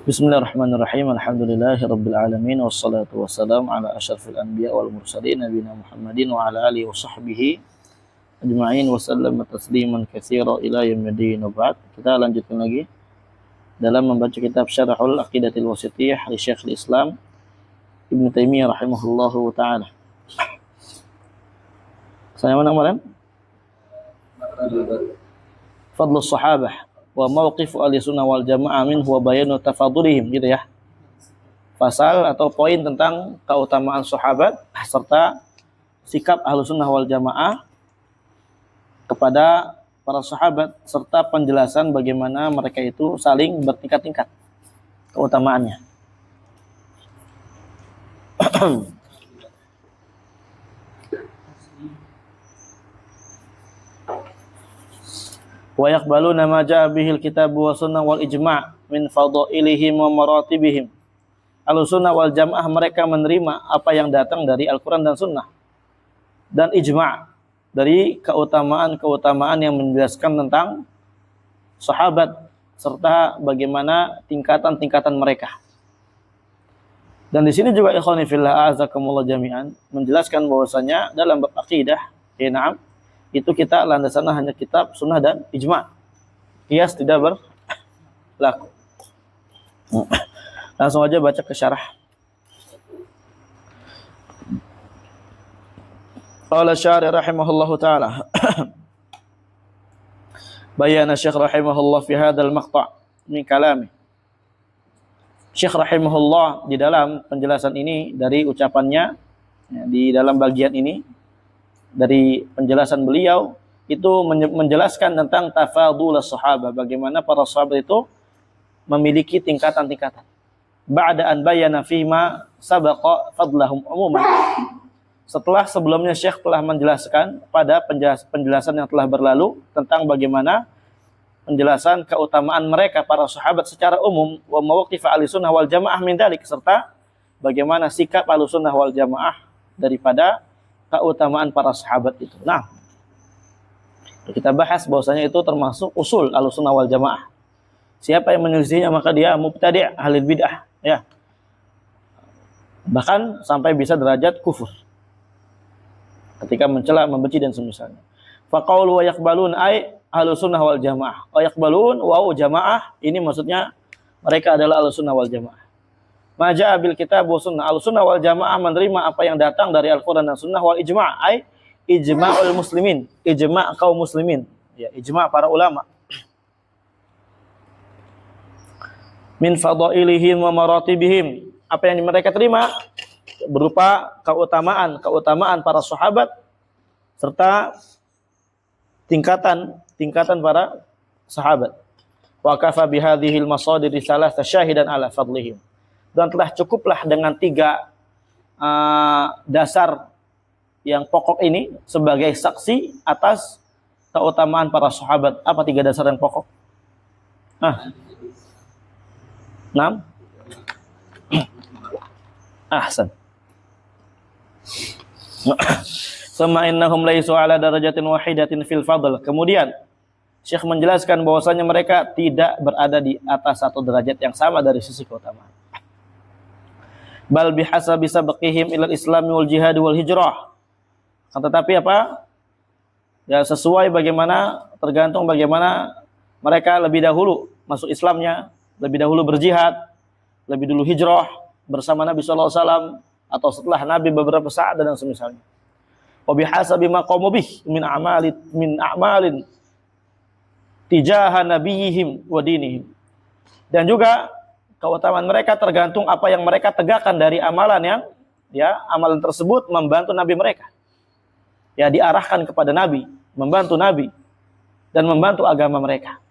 Bismillahirrahmanirrahim. Alhamdulillahirabbil alamin wassalatu wassalamu ala asyrafil anbiya wal mursalin nabiyina Muhammadin wa ala alihi washabbihi ajma'in wa sallama tasliman katsira ila yaumil ba'd. Kita lanjutkan lagi dalam membaca kitab Syarahul Aqidatil Wasithiyah li Syekhul Islam Ibnu Taimiyah rahimahullahu taala. Saya mana kemarin? Fadlus Sahabah wa mauqif ahlussunnah wal jamaah minhu wa bayanu tafadhulihim, gitu ya. Pasal atau poin tentang keutamaan sahabat serta sikap ahlussunnah wal jamaah kepada para sahabat serta penjelasan bagaimana mereka itu saling bertingkat-tingkat keutamaannya. Wa yaqbaluna ma jaa bihil kitab wa sunnah wal ijma' min fadailihim wa maratibihim. Ahlussunnah wal jamaah mereka menerima apa yang datang dari Al-Qur'an dan Sunnah dan ijma' dari keutamaan-keutamaan yang menjelaskan tentang sahabat serta bagaimana tingkatan-tingkatan mereka. Dan di sini juga ikhwani fillah azakumullah jami'an menjelaskan bahwasanya dalam bab akidah, itu kita landasannya hanya kitab, sunnah dan ijma'. Qiyas tidak berlaku. Langsung aja baca ke syarah. Qala syarih rahimahullahu taala. Bayana Syekh rahimahullah fi hadzal maqta' min kalami. Syekh rahimahullah di dalam penjelasan ini dari ucapannya, di dalam bagian ini dari penjelasan beliau itu menjelaskan tentang tafadhul sahabat, bagaimana para sahabat itu memiliki tingkatan-tingkatan. Ba'da an bayyana fi ma sabaqa fadlahum umuman. Setelah sebelumnya Syekh telah menjelaskan pada penjelasan yang telah berlalu tentang bagaimana penjelasan keutamaan mereka para sahabat secara umum, wa mawqif ahlussunnah wal jamaah min dzalik, serta bagaimana sikap ahlussunnah wal jamaah daripada keutamaan para sahabat itu. Nah, kita bahas bahwasanya itu termasuk usul ahlussunnah wal jamaah. Siapa yang menyelisihinya maka dia mubtadi', ahli bid'ah, ya. Bahkan sampai bisa derajat kufur ketika mencela, membenci dan semisalnya. Fa qaulu wa yaqbalun ay ahlussunnah wal jamaah. Wa yaqbalun wa jamaah, ini maksudnya mereka adalah ahlussunnah wal jamaah. Maja'a bil kitab wa sunnah. Al-sunnah wal jamaah menerima apa yang datang dari Al-Qur'an dan Sunnah wal ijma', ai ijma'ul muslimin, ijma' kaum muslimin, ya, ijma' para ulama. Min fadailihim wa maratibihim, apa yang mereka terima berupa keutamaan para sahabat serta tingkatan para sahabat. Wa kafa bihadhil masadir risalah syahidan ala fadlihim. Dan telah cukuplah dengan 3 dasar yang pokok ini sebagai saksi atas keutamaan para sahabat. Apa 3 dasar yang pokok? 6. Ahsan. Summa innahum laisu ala darajatin wahidatin fil fadl. Kemudian Syekh menjelaskan bahwasanya mereka tidak berada di atas satu derajat yang sama dari sisi keutamaan. Bal bihasabi sabqihim ilal islami wal jihad wal hijrah. Tetapi apa? Ya, sesuai bagaimana, tergantung bagaimana mereka lebih dahulu masuk Islamnya, lebih dahulu berjihad, lebih dulu hijrah bersama Nabi sallallahu alaihi wasallam atau setelah Nabi beberapa saat dan semisalnya. Wa bihasabi ma qamu bih min a'malin tijaha nabiyihim wa dinihim. Dan juga keutamaan mereka tergantung apa yang mereka tegakkan dari amalan yang, ya, amalan tersebut membantu Nabi mereka. Ya, diarahkan kepada Nabi, membantu Nabi dan membantu agama mereka.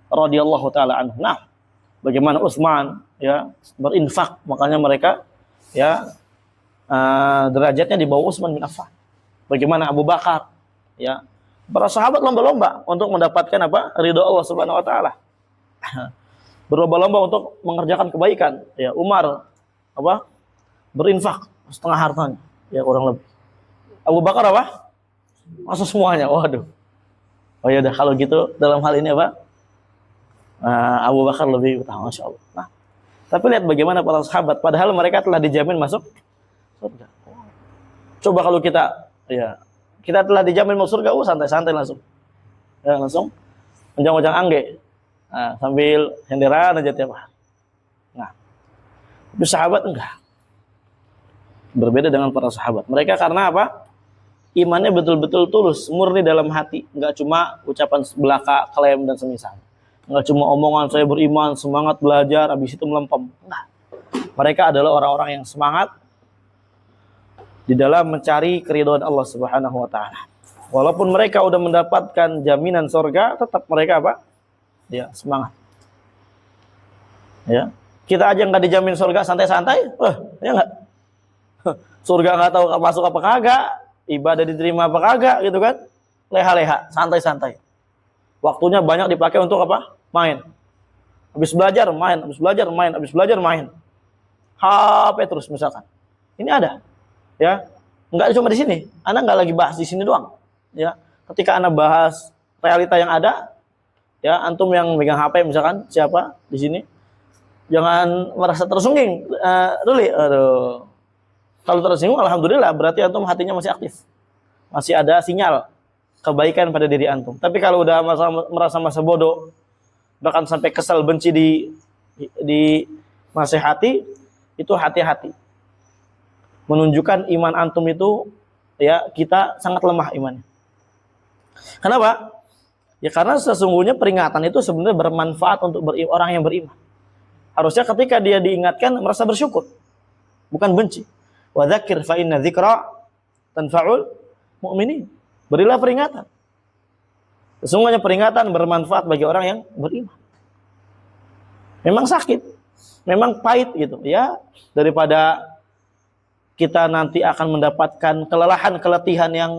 Radhiyallahu taala anhu. Nah, bagaimana Utsman, ya, berinfak, makanya mereka, ya, derajatnya di bawah Utsman bin Affan. Bagaimana Abu Bakar, ya, para sahabat lomba-lomba untuk mendapatkan apa? Ridho Allah Subhanahu wa taala. Berlomba-lomba untuk mengerjakan kebaikan. Ya, Umar apa? Berinfak setengah hartanya, ya, kurang lebih. Abu Bakar apa? Masa semuanya. Waduh. Oh ya udah, kalau gitu dalam hal ini apa? Abu Bakar lebih utama, Masya Allah. Nah, Tapi lihat bagaimana para sahabat, padahal mereka telah dijamin masuk surga. Coba kalau kita, ya, kita telah dijamin masuk surga, santai-santai langsung. Ya, langsung menjang-menjang angge. Nah, sambil henderan aja tiap hari. Nah, tapi sahabat enggak. Berbeda dengan para sahabat. Mereka karena apa? Imannya betul-betul tulus, murni dalam hati. Enggak cuma ucapan belaka, klaim, dan semisal. Enggak cuma omongan saya beriman, semangat belajar, habis itu melempem. Enggak. Mereka adalah orang-orang yang semangat di dalam mencari keridhaan Allah Subhanahu wa taala. Walaupun mereka udah mendapatkan jaminan surga, tetap mereka apa? Ya, semangat. Ya. Kita aja nggak dijamin surga santai-santai, ya nggak? Surga nggak tahu masuk apa kagak, ibadah diterima apa kagak, gitu kan? Leha-leha, santai-santai. Waktunya banyak dipakai untuk apa? Main. Habis belajar main, habis belajar main, habis belajar main. HP terus misalkan. Ini ada, ya. Nggak cuma di sini. Anda nggak lagi bahas di sini doang, ya. Ketika Anda bahas realita yang ada, ya, antum yang megang HP misalkan siapa di sini, jangan merasa tersungging, Ruli. Aduh. Kalau tersinggung, alhamdulillah, berarti antum hatinya masih aktif, masih ada sinyal kebaikan pada diri antum. Tapi kalau udah merasa masa bodoh, bahkan sampai kesal, benci di nasihati, itu hati-hati. Menunjukkan iman antum itu, ya, kita sangat lemah imannya. Kenapa? Ya karena sesungguhnya peringatan itu sebenarnya bermanfaat untuk orang yang beriman. Harusnya ketika dia diingatkan merasa bersyukur, bukan benci. Wa dzakir fa inna dzikra tanfa'ul mu'minin. Berilah peringatan. Sesungguhnya peringatan bermanfaat bagi orang yang beriman. Memang sakit, memang pahit gitu, ya, daripada kita nanti akan mendapatkan kelelahan, keletihan yang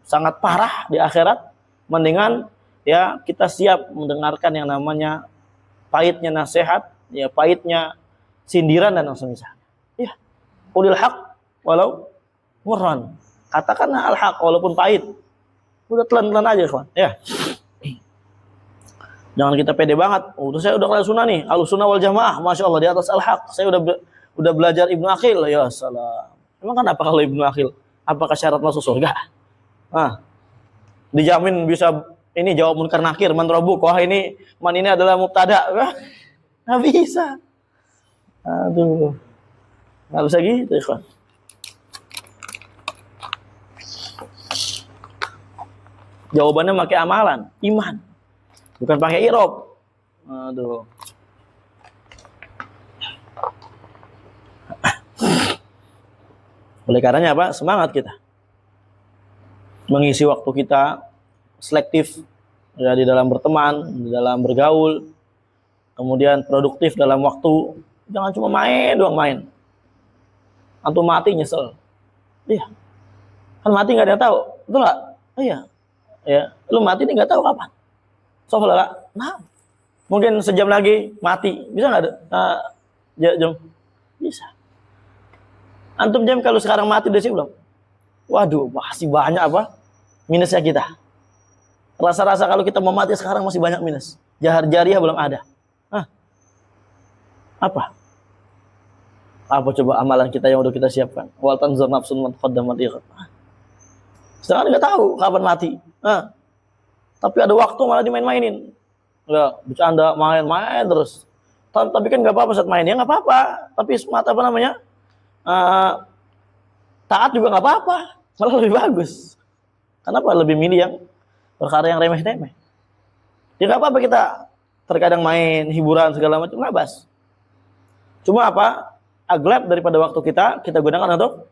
sangat parah di akhirat, mendingan, ya, kita siap mendengarkan yang namanya pahitnya nasihat, ya, pahitnya sindiran dan semisal. Ya, qulil haq walau murran. Katakanlah al-haq walaupun pahit. Udah telan-telan aja, kawan. Ya. Jangan kita pede banget. Oh, saya udah kelas sunnah nih, Ahlussunnah wal Jamaah, Masya Allah, di atas al-haq. Saya udah belajar Ibnu Aqil. Ya salam. Emang kenapa kalau Ibnu Aqil? Apakah syarat masuk surga? Nah, dijamin bisa ini jawab munkar nakir, man rabuk. Wah, ini adalah mubtada. Nggak bisa. Aduh. Nggak bisa gitu, ikhwan. Jawabannya pakai amalan, iman. Bukan pakai irob. Aduh. Oleh karenanya apa? Semangat kita. Mengisi waktu kita selektif, ya, di dalam berteman, di dalam bergaul. Kemudian produktif dalam waktu. Jangan cuma main doang main. Antum mati nyesel. Iya. Kan mati nggak ada yang tahu. Betul nggak? Oh, iya. Ya, lu mati ini nggak tahu kapan. Soalnya, nah, mungkin sejam lagi mati. Bisa nggak? Jam? Bisa. Antum jam kalau sekarang mati udah sih belum? Waduh, masih banyak apa? Minusnya kita. Rasa-rasa kalau kita mau mati sekarang masih banyak minus. Jahar jariah belum ada. Apa? Apa coba amalan kita yang udah kita siapkan? Wal tanzur nafsun man qaddamat lighad. Sekarang nggak tahu kapan mati. Tapi ada waktu malah dimain-mainin. Ya, bercanda, main-main terus. Tapi kan nggak apa-apa saat main, ya nggak apa-apa. Tapi semata apa namanya? Taat juga nggak apa-apa. Malah lebih bagus. Kenapa? Lebih milih yang perkara yang remeh-temeh. Ya nggak apa-apa kita terkadang main, hiburan segala macam, nggak bas. Cuma apa? Aglab daripada waktu kita gunakan untuk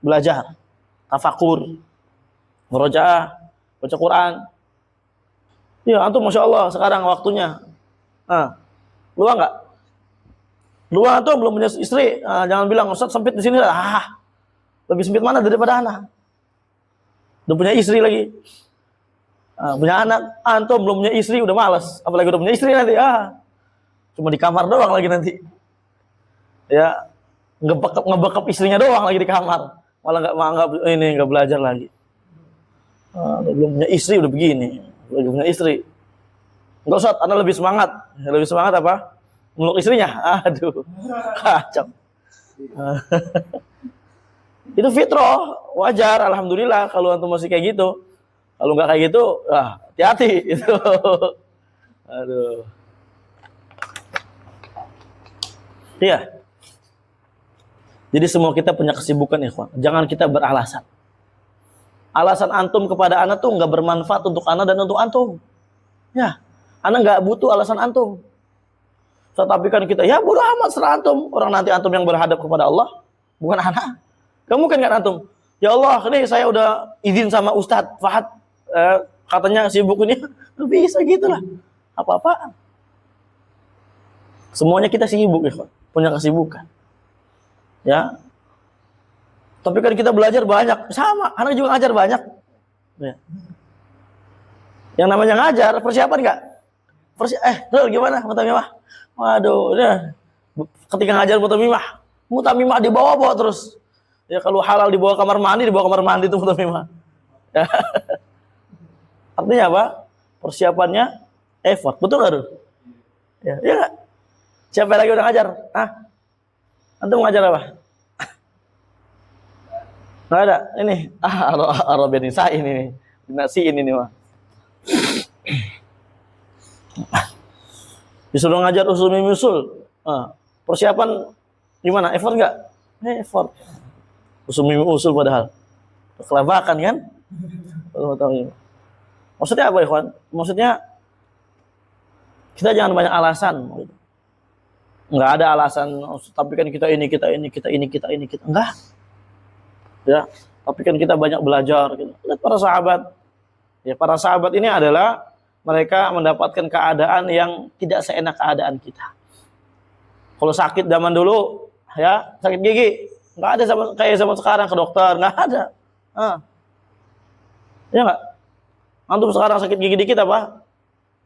belajar, tafakur, murojaah, baca Quran. Ya, antum Masya Allah sekarang waktunya. Luang nggak? Luang tuh belum punya istri. Jangan bilang Ustaz sempit di sini lah. Lebih sempit mana daripada anak? Udah punya istri lagi. Punya anak, antum belum punya istri udah malas. Apalagi udah punya istri nanti. Cuma di kamar doang lagi nanti. Ya, ngebekep istrinya doang lagi di kamar. Malah nggak belajar lagi. Belum punya istri udah begini. Belum punya istri. Enggak usah, Anda lebih semangat. Lebih semangat apa? meluk istrinya. Aduh, kacau. Itu fitrah, wajar, alhamdulillah kalau antum masih kayak gitu. Kalau nggak kayak gitu, hati-hati itu. Aduh. Iya. Jadi semua kita punya kesibukan, ikhwan. Jangan kita beralasan. Alasan antum kepada anak tuh nggak bermanfaat untuk anak dan untuk antum. Ya, anak nggak butuh alasan antum. Tetapi kan kita, ya bodoh amat serah antum. Orang nanti antum yang berhadap kepada Allah, bukan anak. Kamu kan nggak antum. Ya Allah, ini saya udah izin sama Ustadz Fahad, katanya sibuk ini. Bisa gitulah. Apa-apaan. Semuanya kita sibuk, ya, punya kesibukan. Ya. Tapi kan kita belajar banyak, sama, anak juga ngajar banyak. Ya. Yang namanya ngajar, persiapan nggak? Gimana mutamimah? Waduh, udah. Ketika ngajar mutamimah dibawa-bawa terus. Ya kalau halal dibawa kamar mandi itu mutamimah. Ya. Artinya apa? Persiapannya effort, betul nggak? Ya, ya nggak? Siapa lagi udah ngajar? Antum ngajar apa? Nggak ada. Ini Arabian Nisain ini. Nasiin ini mah. Disuruh ngajar usul mimusul. Persiapan gimana? Effort nggak? Effort. Usul mimusul padahal. Kelabakan kan? Maksudnya apa, ikhwan? Maksudnya kita jangan banyak alasan. Nggak ada alasan. Tapi kan kita ini. Enggak. Ya, tapi kan kita banyak belajar gitu. Lihat para sahabat. Ya, para sahabat ini adalah mereka mendapatkan keadaan yang tidak seenak keadaan kita. Kalau sakit zaman dulu, ya, sakit gigi, nggak ada kayak zaman sekarang ke dokter, nggak ada. Ya nggak? Antum sekarang sakit gigi dikit apa?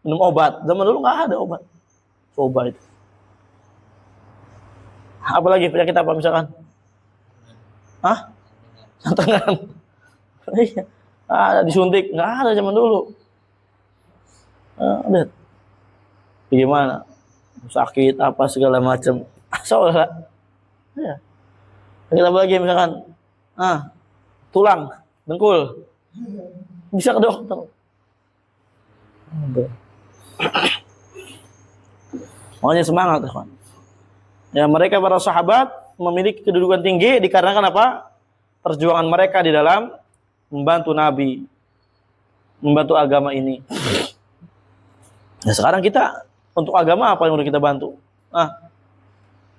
Minum obat. Zaman dulu nggak ada obat. Coba itu. Apalagi penyakit apa misalkan? Tangan. Iya. Disuntik, nggak ada zaman dulu. Lihat. Bagaimana? Sakit apa segala macam. Soalnya. Ya. Kita lagi misalkan tulang, dengkul. Bisa ke dokter. Makanya semangat, teman. Ya, mereka para sahabat memiliki kedudukan tinggi dikarenakan apa? Perjuangan mereka di dalam membantu Nabi, membantu agama ini. Nah, sekarang kita untuk agama apa yang udah kita bantu?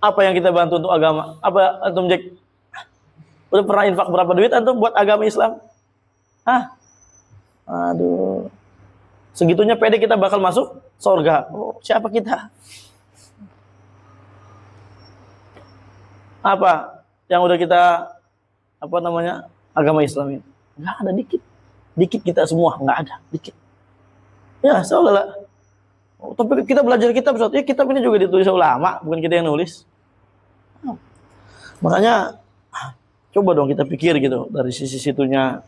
Apa yang kita bantu untuk agama? Apa antum Jack? Udah pernah infak berapa duit antum buat agama Islam? Aduh. Segitunya pede kita bakal masuk surga. Oh, siapa kita? Apa yang udah kita agama Islam ini? Nggak ada, dikit kita semua, nggak ada, dikit. Ya, seolah-olah. Tapi kita belajar kitab, ya kitab ini juga ditulis ulama, bukan kita yang nulis. Makanya coba dong kita pikir gitu dari sisi situnya.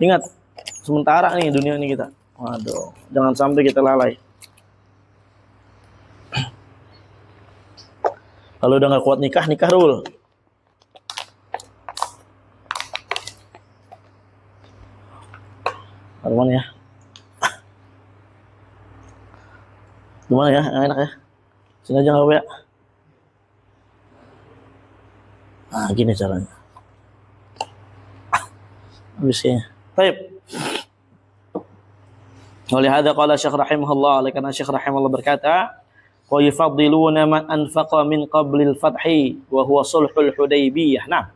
Ingat, sementara nih dunia ini kita. Waduh, jangan sampai kita lalai. Kalau udah nggak kuat nikah dulu. Gimana ya? Gimana ya? Enak ya? Sini aja nggak apa ya? Gini caranya. Habisnya. Baik. Oleh hadza qala Syekh rahimahullah, oleh karena Syekh rahimahullah berkata, wa yufaddiluna man anfaqa min qablil fathi wa huwa sulhul Hudaybiyah. Nah.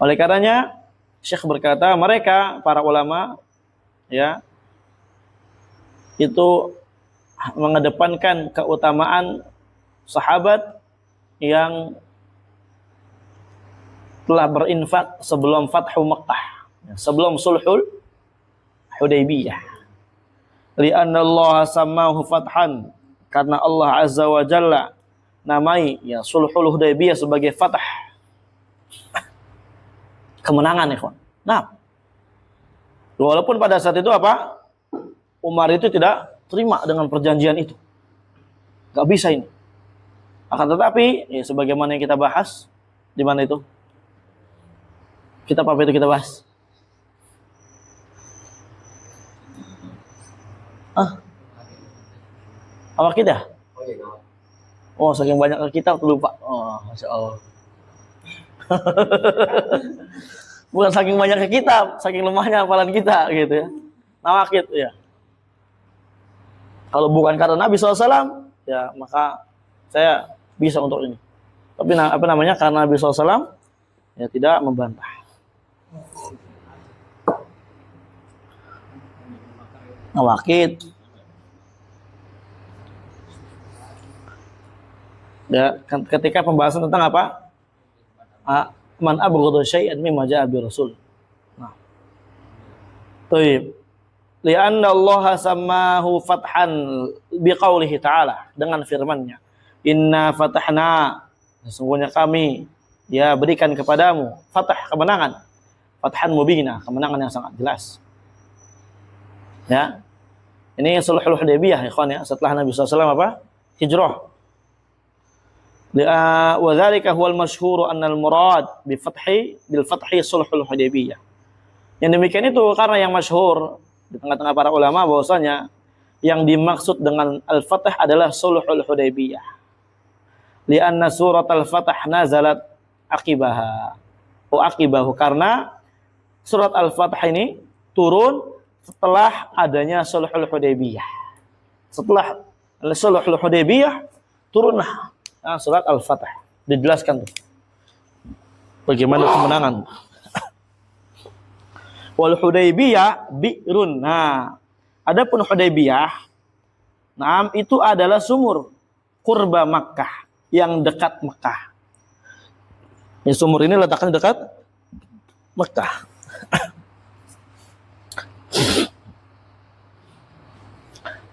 Oleh karenanya Syekh berkata, mereka para ulama ya itu mengedepankan keutamaan sahabat yang telah berinfak sebelum Fathu Makkah, sebelum sulhul Hudaybiyah. Li'anna Allah samahu fathan, karena Allah Azza wa Jalla namai ya sulhul Hudaybiyah sebagai fath, kemenangan, ikhwan. Nah, walaupun pada saat itu apa? Umar itu tidak terima dengan perjanjian itu. Gak bisa ini. Akan tetapi, ya sebagaimana yang kita bahas, di mana itu? Kitab apa itu kita bahas? Apa kita? Oh, saking banyak kitab lupa. Oh, Masya Allah. Bukan saking banyak kitab, saking lemahnya hafalan kita gitu ya. Nawakid ya. Kalau bukan karena Nabi SAW, ya maka saya bisa untuk ini. Tapi apa namanya, karena Nabi SAW, ya tidak membantah. Nawakid. Ya, ketika pembahasan tentang apa? Man abghadha syai'an mimma ja'a bi Rasul. Nah. Baik. Li'anna Allah sammahu fathan biqaulihi ta'ala, dengan firman-Nya. Inna fatahna, sesungguhnya kami ya berikan kepadamu fatah, kemenangan. Fathan mubina, kemenangan yang sangat jelas. Ya. Ini Sulhul Hudaybiyah ikhwan ya, setelah Nabi SAW apa? Hijrah. Wa dzalika huwal masyhur anna al-murad bil fathi sulhul Hudaybiyah. Yang demikian itu karena yang masyhur di tengah-tengah para ulama bahwasanya yang dimaksud dengan al-fath adalah sulhul Hudaybiyah. Lianna surat al-fath nazalat aqibaha. Aqibahu, karena surat al-fath ini turun setelah adanya sulhul Hudaybiyah. Setelah sulhul Hudaybiyah turunlah surat Al-Fatah, dijelaskan tuh bagaimana kemenangan. Wal Hudaybiyah bi'run. Nah, adapun Hudaybiyah, nah itu adalah sumur qurba Makkah, yang dekat Makkah. Ini sumur ini letaknya dekat Makkah.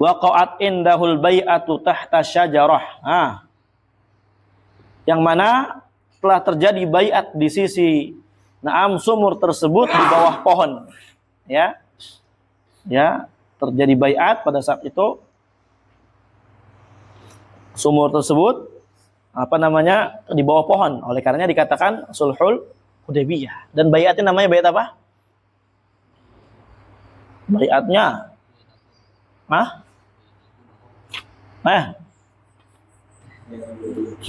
Waqa'at indahul bai'atu tahta syajarah. Nah, yang mana telah terjadi baiat di sisi sumur tersebut di bawah pohon. Ya. Ya, terjadi baiat pada saat itu. Sumur tersebut di bawah pohon. Oleh karenanya dikatakan Sulhul Hudaybiyah. Dan baiatnya namanya baiat apa? Baiatnya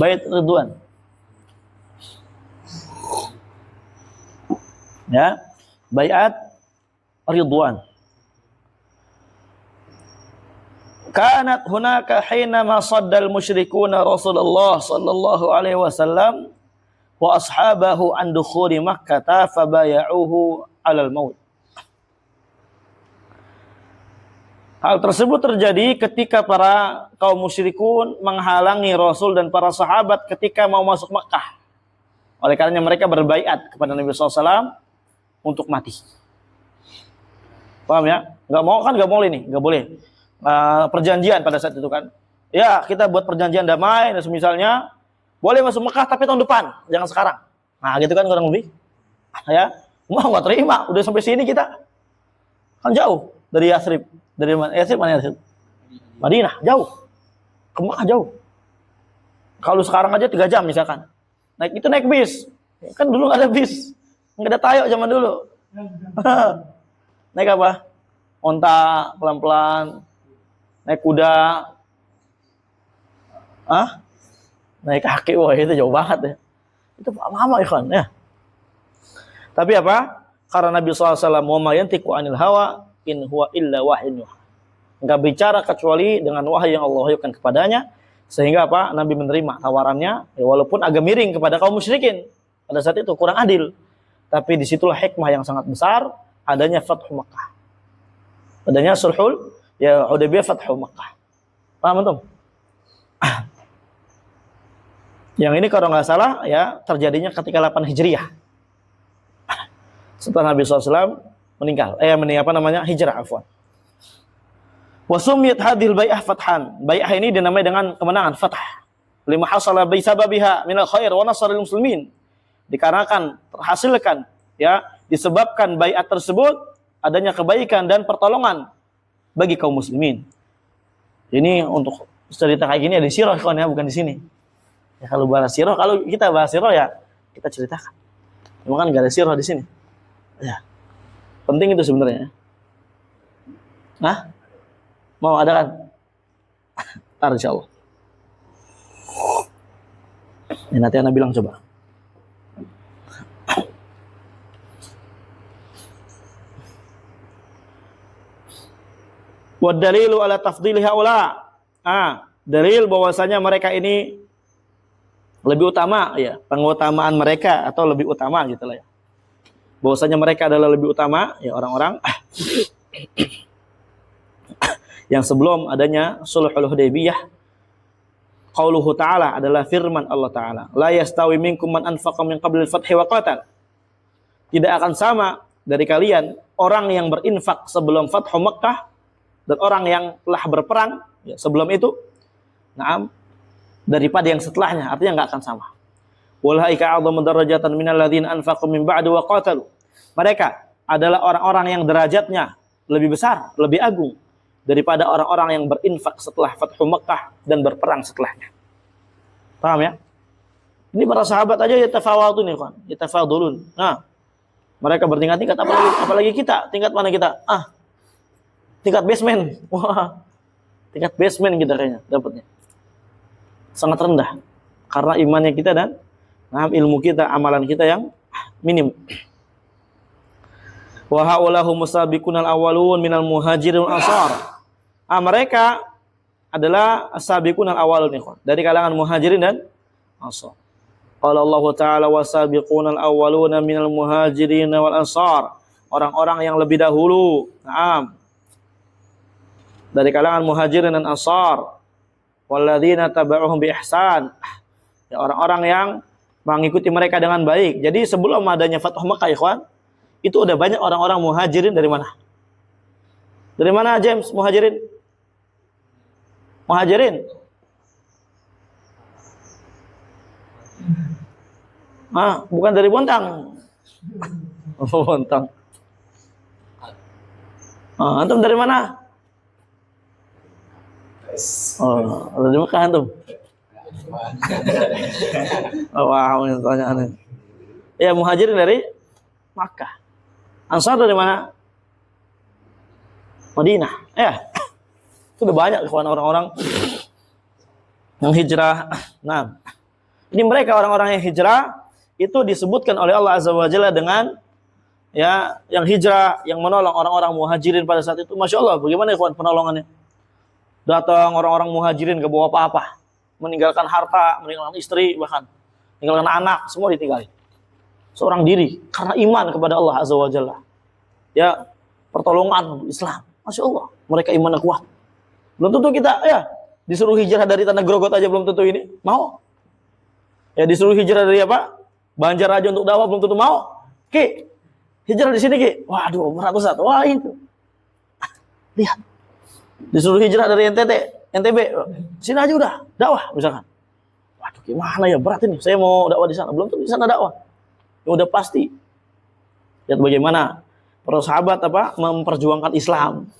Bait Ridwan. Ya, baiat Ridwan. Kanat hunaka hina ma saddal musyrikuna Rasulullah sallallahu alaihi wasallam wa ashabahu an dukhuli Makkah fabaya'uhu 'alal maut. Hal tersebut terjadi ketika para kaum musyrikun menghalangi Rasul dan para sahabat ketika mau masuk Makkah. Oleh karenanya mereka berbaiat kepada Nabi SAW untuk mati. Paham ya? Nggak mau kan nggak boleh nih, nggak boleh. Perjanjian pada saat itu kan. Ya, kita buat perjanjian damai dan semisalnya boleh masuk Makkah tapi tahun depan, jangan sekarang. Nah, gitu kan kurang lebih. Ya, mau nggak terima, udah sampai sini kita. Kan jauh dari Yathrib. Dari mana? Mana Yathrib? Madinah, jauh. Ke Makkah jauh. Kalau sekarang aja 3 jam misalkan. Naik bis. Kan dulu nggak ada bis. Nggak ada tayo zaman dulu. Naik apa? Onta, pelan-pelan. Naik kuda. Naik kaki. Wah, itu jauh banget ya. Itu lama ikhwan ya. Tapi apa? Karena Nabi SAW wa yantiqu anil hawa in huwa illa wahyun yuha. Enggak bicara kecuali dengan wahyu yang Allah wahyukan kepadanya, sehingga apa? Nabi menerima tawarannya, ya walaupun agak miring kepada kaum musyrikin. Pada saat itu kurang adil. Tapi disitulah hikmah yang sangat besar adanya Fathu Makkah. Adanya Sulhul Hudaybiyah Fathu Makkah. Paham antum? Yang ini kalau nggak salah ya terjadinya ketika 8 Hijriah. Setelah Nabi SAW meninggal. Hijrah afwan. Wa sumiyat hadhil bai'ah fathan. Bai'ah ini dinamai dengan kemenangan, fathah. Lima hasala bi sababiha minal khair wa nasril muslimin. Dikarenakan terhasilkan ya disebabkan bai'at tersebut adanya kebaikan dan pertolongan bagi kaum muslimin. Ini untuk cerita kayak gini ya di sirah kawan ya, bukan di sini. Ya kalau bahas sirah, kalau kita bahas sirah ya kita ceritakan. Cuma kan gak ada sirah di sini. Ya. Penting itu sebenarnya. Nah, mau ada kan? Ntar insyaallah. Ini nanti Anda bilang coba. Wa dalilu ala tafdhili haula. Dalil bahwasanya mereka ini lebih utama ya, pengutamaan mereka atau lebih utama gitu lah ya. Bahwasanya mereka adalah lebih utama ya orang-orang yang sebelum adanya Sulhul Hudaybiyah. Qauluhu ta'ala adalah firman Allah Ta'ala. La yastawi minkum man anfaqa min qabli al-fathi wa qatal. Tidak akan sama dari kalian orang yang berinfak sebelum Fathu Makkah dan orang yang telah berperang ya, sebelum itu, daripada yang setelahnya, artinya nggak akan sama. Walaika a'dhamu darajatan minal ladzina anfaqu min ba'du wa qatalu. Mereka adalah orang-orang yang derajatnya lebih besar, lebih agung daripada orang-orang yang berinfak setelah Fathu Makkah dan berperang setelahnya. Paham ya? Ini para sahabat aja yatafawatun nih kan, yatafadulun. Nah, mereka bertingkat-tingkat, apalagi kita, tingkat mana kita? Tingkat basement. Wah, tingkat basement kita kayaknya dapatnya. Sangat rendah. Karena imannya kita dan ilmu kita, amalan kita yang minim. Wa haulahum musabiqunal awwalun minal muhajirin wal ansar. Mereka adalah as-sabiqunal awwalun dari kalangan muhajirin dan ansar. Qala Allah Ta'ala wasabiqunal awwaluna minal muhajirin wal ansar. Orang-orang yang lebih dahulu, dari kalangan muhajirin dan ansar, walladzina taba'uhum bi ihsan, ya orang-orang yang mengikuti mereka dengan baik. Jadi sebelum adanya Fathu Makkah ikhwan, itu udah banyak orang-orang muhajirin dari mana? Dari mana James muhajirin? Muhajirin? Bukan dari Bontang. Oh, Bontang. Antum dari mana? Dari Mekah antum. Wah, ini pertanyaannya. Ya, muhajirin dari Makkah. Ansar dari mana? Madinah. Ya. Itu udah banyak kawan orang-orang yang hijrah. Nah, ini mereka orang-orang yang hijrah itu disebutkan oleh Allah Azza wa Jalla dengan ya yang hijrah, yang menolong orang-orang muhajirin pada saat itu. Masya Allah, bagaimana kawan penolongannya? Datang orang-orang muhajirin gak bawa apa-apa, meninggalkan harta, meninggalkan istri, bahkan meninggalkan anak, semua ditinggalin. Seorang diri karena iman kepada Allah Azza wa Jalla. Ya, pertolongan Islam. Masya Allah, mereka imannya kuat. Belum tentu kita ya disuruh hijrah dari Tanah Grogot aja belum tentu ini mau. Ya disuruh hijrah dari apa? Banjar aja untuk dakwah belum tentu mau. Ki, hijrah di sini Ki. Waduh, berat Ustaz. Wah itu. Lihat. Disuruh hijrah dari NTB, sini aja udah dakwah misalkan. Waduh, gimana ya berat ini. Saya mau dakwah di sana, belum tentu di sana dakwah. Ya udah pasti. Lihat bagaimana para sahabat memperjuangkan Islam,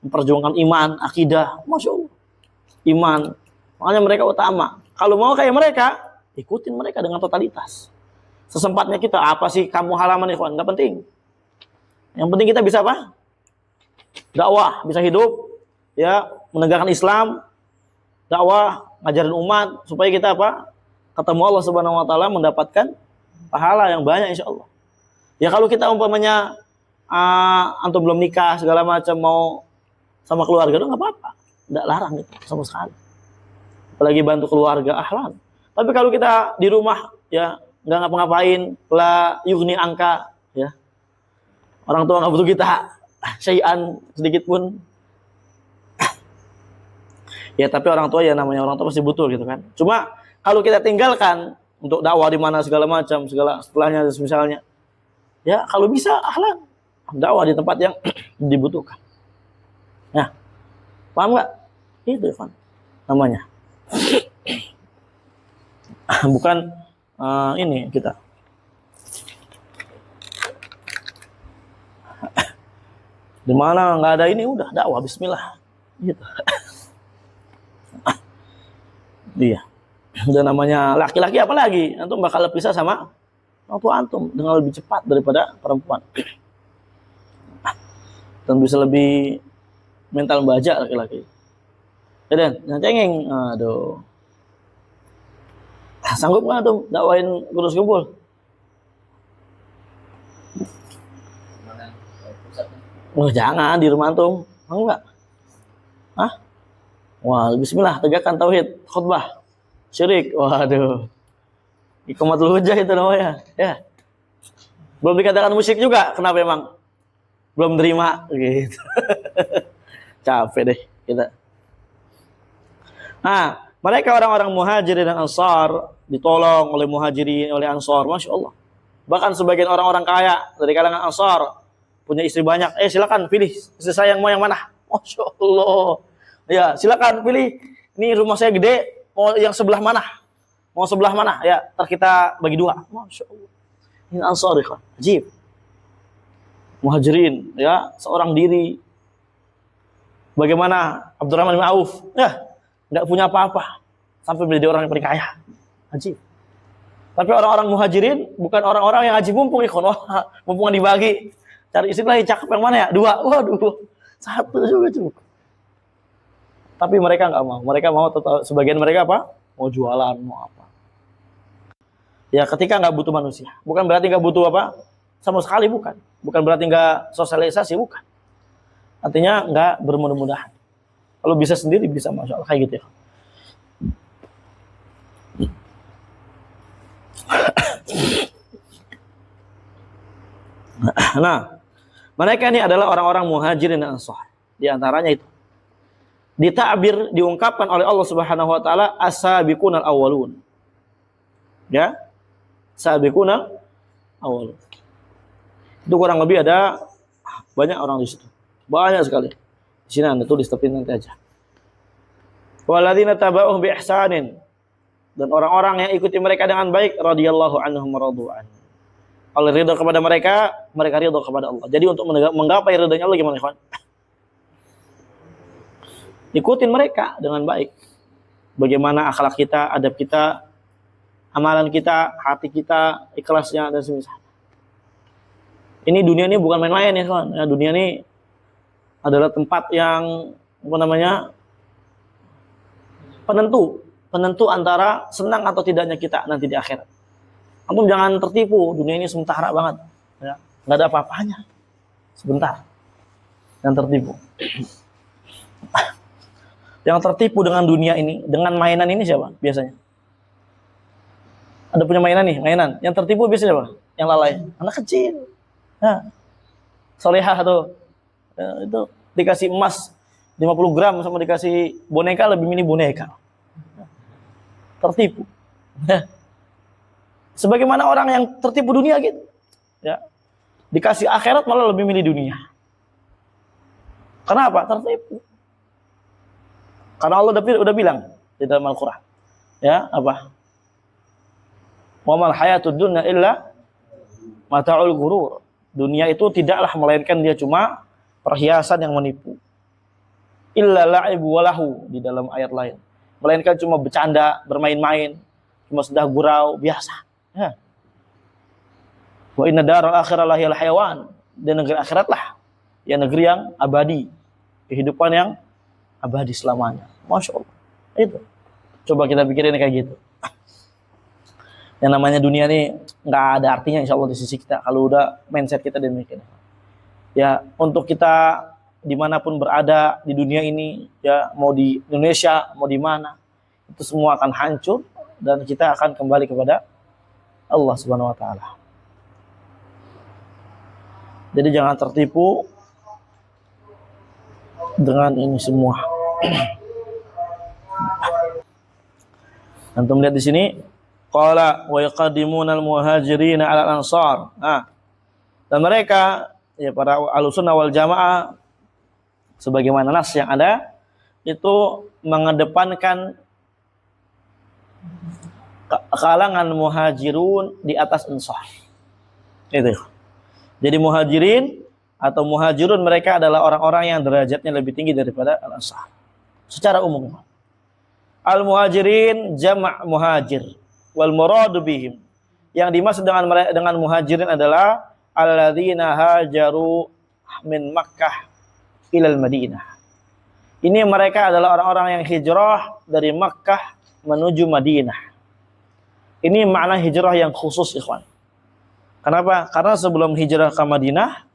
memperjuangkan iman, akidah. Masya Allah. Iman. Makanya mereka utama. Kalau mau kayak mereka, ikutin mereka dengan totalitas. Sesempatnya kita, apa sih kamu halaman ikhwan? Nggak penting. Yang penting kita bisa apa? Dakwah, bisa hidup. Ya, menegakkan Islam, dakwah, ngajarin umat supaya kita apa? Ketemu Allah Subhanahu wa taala, mendapatkan pahala yang banyak insyaallah. Ya kalau kita umpamanya antum belum nikah segala macam mau sama keluarga itu enggak apa-apa. Enggak larang gitu sama sekali. Apalagi bantu keluarga ahlan. Tapi kalau kita di rumah ya enggak ngapa-ngapain, la yughni angka ya. Orang tua enggak butuh kita syai'an sedikit pun. Ya tapi orang tua ya namanya orang tua pasti butuh gitu kan. Cuma kalau kita tinggalkan untuk dakwah di mana segala macam, segala setelahnya misalnya. Ya kalau bisa ahlan dakwah di tempat yang dibutuhkan. Nah, paham nggak? Itu Ivan namanya. Bukan ini kita. Di mana nggak ada ini udah dakwah bismillah. Gitu. Iya. Dan namanya laki-laki apalagi antum bakal pisah sama orang tua antum dengan lebih cepat daripada perempuan. Dan bisa lebih mental baja laki-laki. Dan yang cengeng, aduh. Sanggup nggak tuh dakwain kurus kumpul? Oh, jangan di rumah antum. Mau nggak? Hah? Wah, bismillah, tegakkan tauhid, khutbah. Syirik. Waduh. Iqamatul hujjah itu namanya. Ya. Belum dikatakan musyrik juga. Kenapa emang? Belum terima gitu. Capek deh kita. Nah, mereka orang-orang muhajirin dan ansar ditolong oleh muhajirin, oleh ansar, masya Allah. Bahkan sebagian orang-orang kaya dari kalangan ansar punya istri banyak. Silakan pilih istri saya yang mau yang mana? Masya Allah. Ya, silakan pilih. Ini rumah saya gede, mau yang sebelah mana? Mau sebelah mana? Ya, ntar kita bagi dua. Masya Allah. Ini ansar ya, ajib. Muhajirin, ya, seorang diri. Bagaimana Abdurrahman bin Auf? Ya, nggak punya apa-apa sampai menjadi orang yang paling kaya. Ajib. Tapi orang-orang muhajirin bukan orang-orang yang haji mumpung ikhwan. Mumpung dibagi. Cari istri lagi cakep yang mana ya? Dua. Waduh. Satu juga cukup. Tapi mereka nggak mau. Mereka mau tetap, sebagian mereka apa? Mau jualan, mau apa. Ya ketika nggak butuh manusia. Bukan berarti nggak butuh apa? Sama sekali bukan. Bukan berarti nggak sosialisasi, bukan. Artinya nggak bermudah-mudahan. Kalau bisa sendiri bisa, masya Allah, kayak gitu ya. Nah, mereka ini adalah orang-orang muhajirin dan ansar. Di antaranya itu ditakbir, diungkapkan oleh Allah Subhanahu wa taala as-sabiqunal awwalun. Ya. Sabiqunal awwalun. Itu kurang lebih ada banyak orang di situ. Banyak sekali. Di sini Anda tulis tapi nanti aja. Walladzina tabauhum bi ihsanin. Dan orang-orang yang ikuti mereka dengan baik radhiyallahu anhum radu'an. Allah ridha kepada mereka, mereka ridha kepada Allah. Jadi untuk menggapai ridhanya Allah gimana, ikhwan? Ikutin mereka dengan baik. Bagaimana akhlak kita, adab kita, amalan kita, hati kita, ikhlasnya dan semisal. Ini dunia ini bukan main-main ya, kawan. Ya, dunia ini adalah tempat yang penentu antara senang atau tidaknya kita nanti di akhirat. Antum jangan tertipu, dunia ini sementara banget, ya. Nggak ada apa-apanya, sebentar. Yang tertipu. Yang tertipu dengan dunia ini, dengan mainan ini siapa biasanya? Ada punya mainan nih, mainan. Yang tertipu biasanya siapa? Yang lalai, anak kecil. Ya. Solehah tuh, ya, itu dikasih emas 50 gram sama dikasih boneka lebih milih boneka. Tertipu. Ya. Sebagaimana orang yang tertipu dunia gitu. Ya. Dikasih akhirat malah lebih milih dunia. Kenapa? Tertipu. Karena Allah udah bilang di dalam Al-Qur'an. Ya, apa? Wa mal hayatud dunya illa mata'ul ghurur. Dunia itu tidaklah melainkan dia cuma perhiasan yang menipu. Illa la'ibu walahu di dalam ayat lain. Melainkan cuma bercanda, bermain-main, cuma sudah gurau biasa. Ya. Wa inna daral akhirah lahiyal hayawan. Dan negeri akhirat lah, ya negeri yang abadi, kehidupan yang abadi selamanya. Masya Allah. Itu. Coba kita pikirin kayak gitu. Yang namanya dunia ini nggak ada artinya insya Allah di sisi kita kalau udah mindset kita demikian. Ya untuk kita dimanapun berada di dunia ini, ya mau di Indonesia, mau di mana, itu semua akan hancur dan kita akan kembali kepada Allah Subhanahu wa taala. Jadi jangan tertipu dengan ini semua. Antum lihat di sini, qala wa yaqaddimuna al-muhajirin 'ala al-ansar. Nah, dan mereka ya para ahlussunnah wal jamaah sebagaimana nas yang ada itu mengedepankan kalangan muhajirun di atas ansar. Itu. Jadi muhajirin atau muhajirun mereka adalah orang-orang yang derajatnya lebih tinggi daripada al-ansar secara umum. Al-muhajirin jama' muhajir wal muradu bihim, yang dimaksud dengan muhajirin adalah alladzina hajaru min Makkah ilal Madinah. Ini mereka adalah orang-orang yang hijrah dari Makkah menuju Madinah. Ini makna hijrah yang khusus, ikhwan. Kenapa? Karena sebelum hijrah ke Madinah,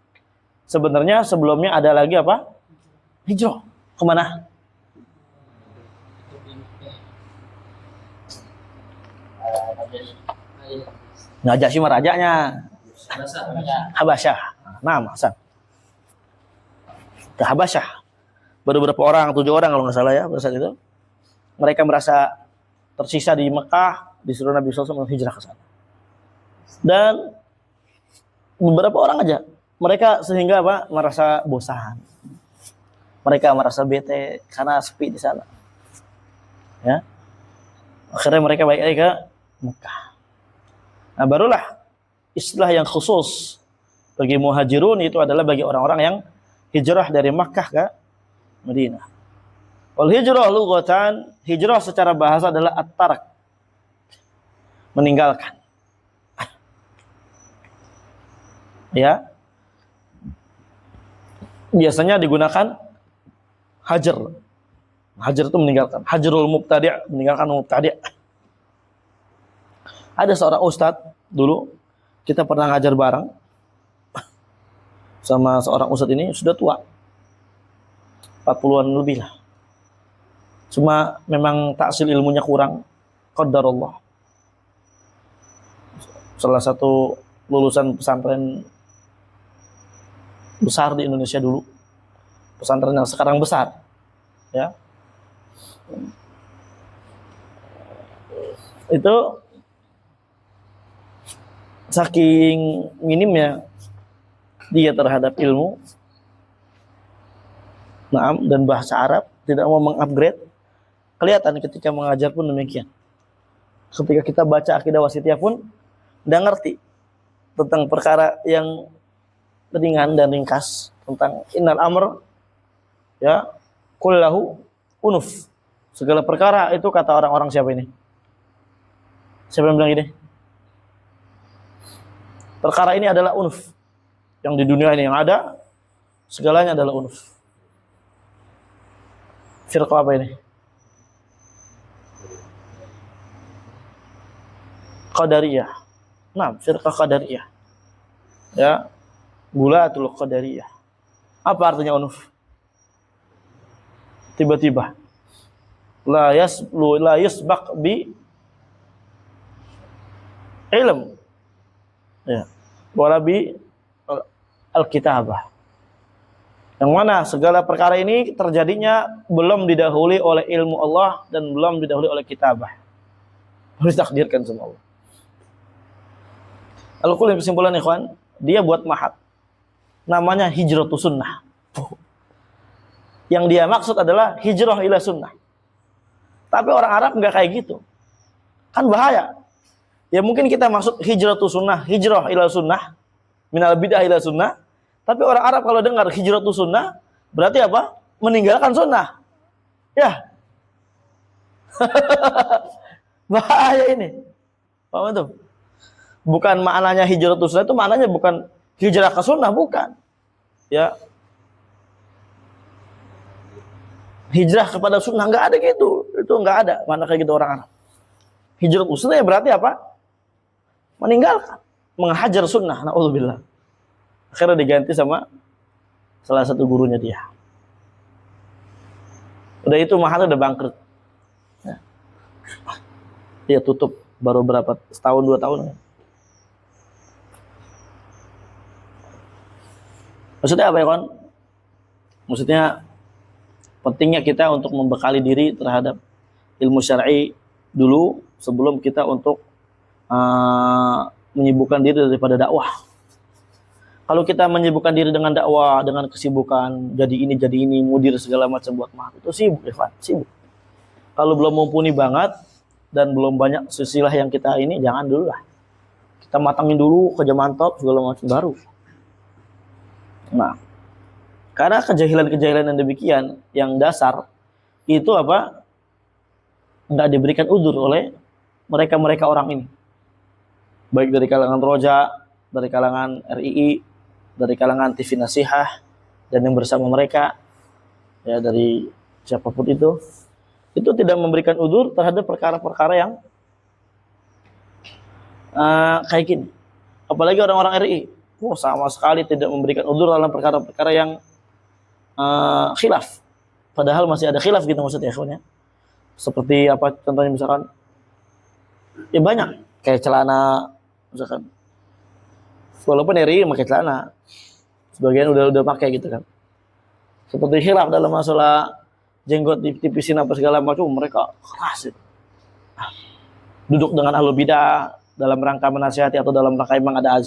sebenarnya sebelumnya ada lagi apa? Hijrah. Kemana? Najasyi mah rajanya. Habasyah. Nah, Hasan. Ke Habasyah. Baru beberapa orang, 7 orang kalau nggak salah ya pada saat itu. Mereka merasa tersisa di Mekah, disuruh Nabi SAW hijrah ke sana. Dan beberapa orang aja, mereka sehingga apa? Merasa bosan. Mereka merasa bete karena sepi di sana. Ya. Akhirnya mereka balik lagi ke Mekah. Nah, barulah istilah yang khusus bagi muhajirun itu adalah bagi orang-orang yang hijrah dari Makkah ke Madinah. Wal hijrah lughatan, hijrah secara bahasa adalah at-tark, meninggalkan. Ya. Biasanya digunakan hajar. Hajar itu meninggalkan. Hajarul mubtadi', meninggalkan mubtadi'. Ada seorang ustadz dulu, kita pernah ngajar bareng sama seorang ustadz ini, sudah tua. 40-an lebih lah. Cuma memang taksil ilmunya kurang. Qadarullah. Salah satu lulusan pesantren besar di Indonesia dulu. Pesantren yang sekarang besar. Ya. Itu saking minimnya dia terhadap ilmu, dan bahasa Arab, tidak mau mengupgrade. Kelihatan ketika mengajar pun demikian. Ketika kita baca akidah wasithiyah pun tidak ngerti tentang perkara yang ringan dan ringkas, tentang innal amr ya kullahu unuf. Segala perkara itu kata orang-orang siapa ini? Siapa yang bilang ini? Perkara ini adalah unuf. Yang di dunia ini yang ada, segalanya adalah unuf. Firqah apa ini? Qadariyah. Nah, firqah Qadariyah. Ya, Gulatul Qadariyah. Apa artinya unuf? Tiba-tiba. La yasbaq bi ilm. Ya. Wala bi al-kitabah. Yang mana segala perkara ini terjadinya belum didahului oleh ilmu Allah dan belum didahului oleh kitabah. Harus ditakdirkan sama Allah. Al-Qul kesimpulan ikhwan, dia buat mahat. Namanya hijratus sunnah. Yang dia maksud adalah hijrah ila sunnah. Tapi orang Arab enggak kayak gitu. Kan bahaya. Ya mungkin kita maksud hijratus sunnah, hijrah ila sunnah, minal bid'ah ila sunnah. Tapi orang Arab kalau dengar hijratus sunnah, berarti apa? Meninggalkan sunnah. Ya. Bahaya ini. Paham itu? Bukan maknanya hijratus sunnah itu maknanya bukan hijrah ke sunnah, bukan. Ya. Hijrah kepada sunnah enggak ada gitu. Itu enggak ada makna kayak gitu orang Arab. Hijratus sunnah ya berarti apa? Meninggalkan, menghajar sunnah. Na'udzubillah. Akhirnya diganti sama salah satu gurunya dia. Udah itu mahal udah bangkrut. Ya. Dia tutup baru berapa setahun 2 tahun. Maksudnya apa ya kawan? Maksudnya pentingnya kita untuk membekali diri terhadap ilmu syar'i dulu sebelum kita untuk menyibukkan diri daripada dakwah. Kalau kita menyibukkan diri dengan dakwah, dengan kesibukan, jadi ini, mudir segala macam buat mahat, itu sibuk, Evan, sibuk. Kalau belum mumpuni banget dan belum banyak silsilah yang kita ini, jangan dulu lah. Kita matangin dulu, kerja mantap segala macam baru. Nah, karena kejahilan-kejahilan yang demikian, yang dasar, itu apa? Nggak diberikan udzur oleh mereka-mereka orang ini. Baik dari kalangan Roja, dari kalangan RII, dari kalangan TV Nasihah, dan yang bersama mereka, ya dari siapapun itu tidak memberikan udzur terhadap perkara-perkara yang kayak gini. Apalagi orang-orang RI, sama sekali tidak memberikan udzur dalam perkara-perkara yang khilaf. Padahal masih ada khilaf gitu maksudnya, ikhwannya. Seperti apa contohnya misalkan, ya banyak kayak celana misalkan. Walaupun RI pakai celana, sebagian udah pakai gitu kan. Seperti khilaf dalam masalah jenggot ditipisin apa segala macam, mereka keras itu. Duduk dengan ahlul bidah dalam rangka menasihati atau dalam rangka emang ada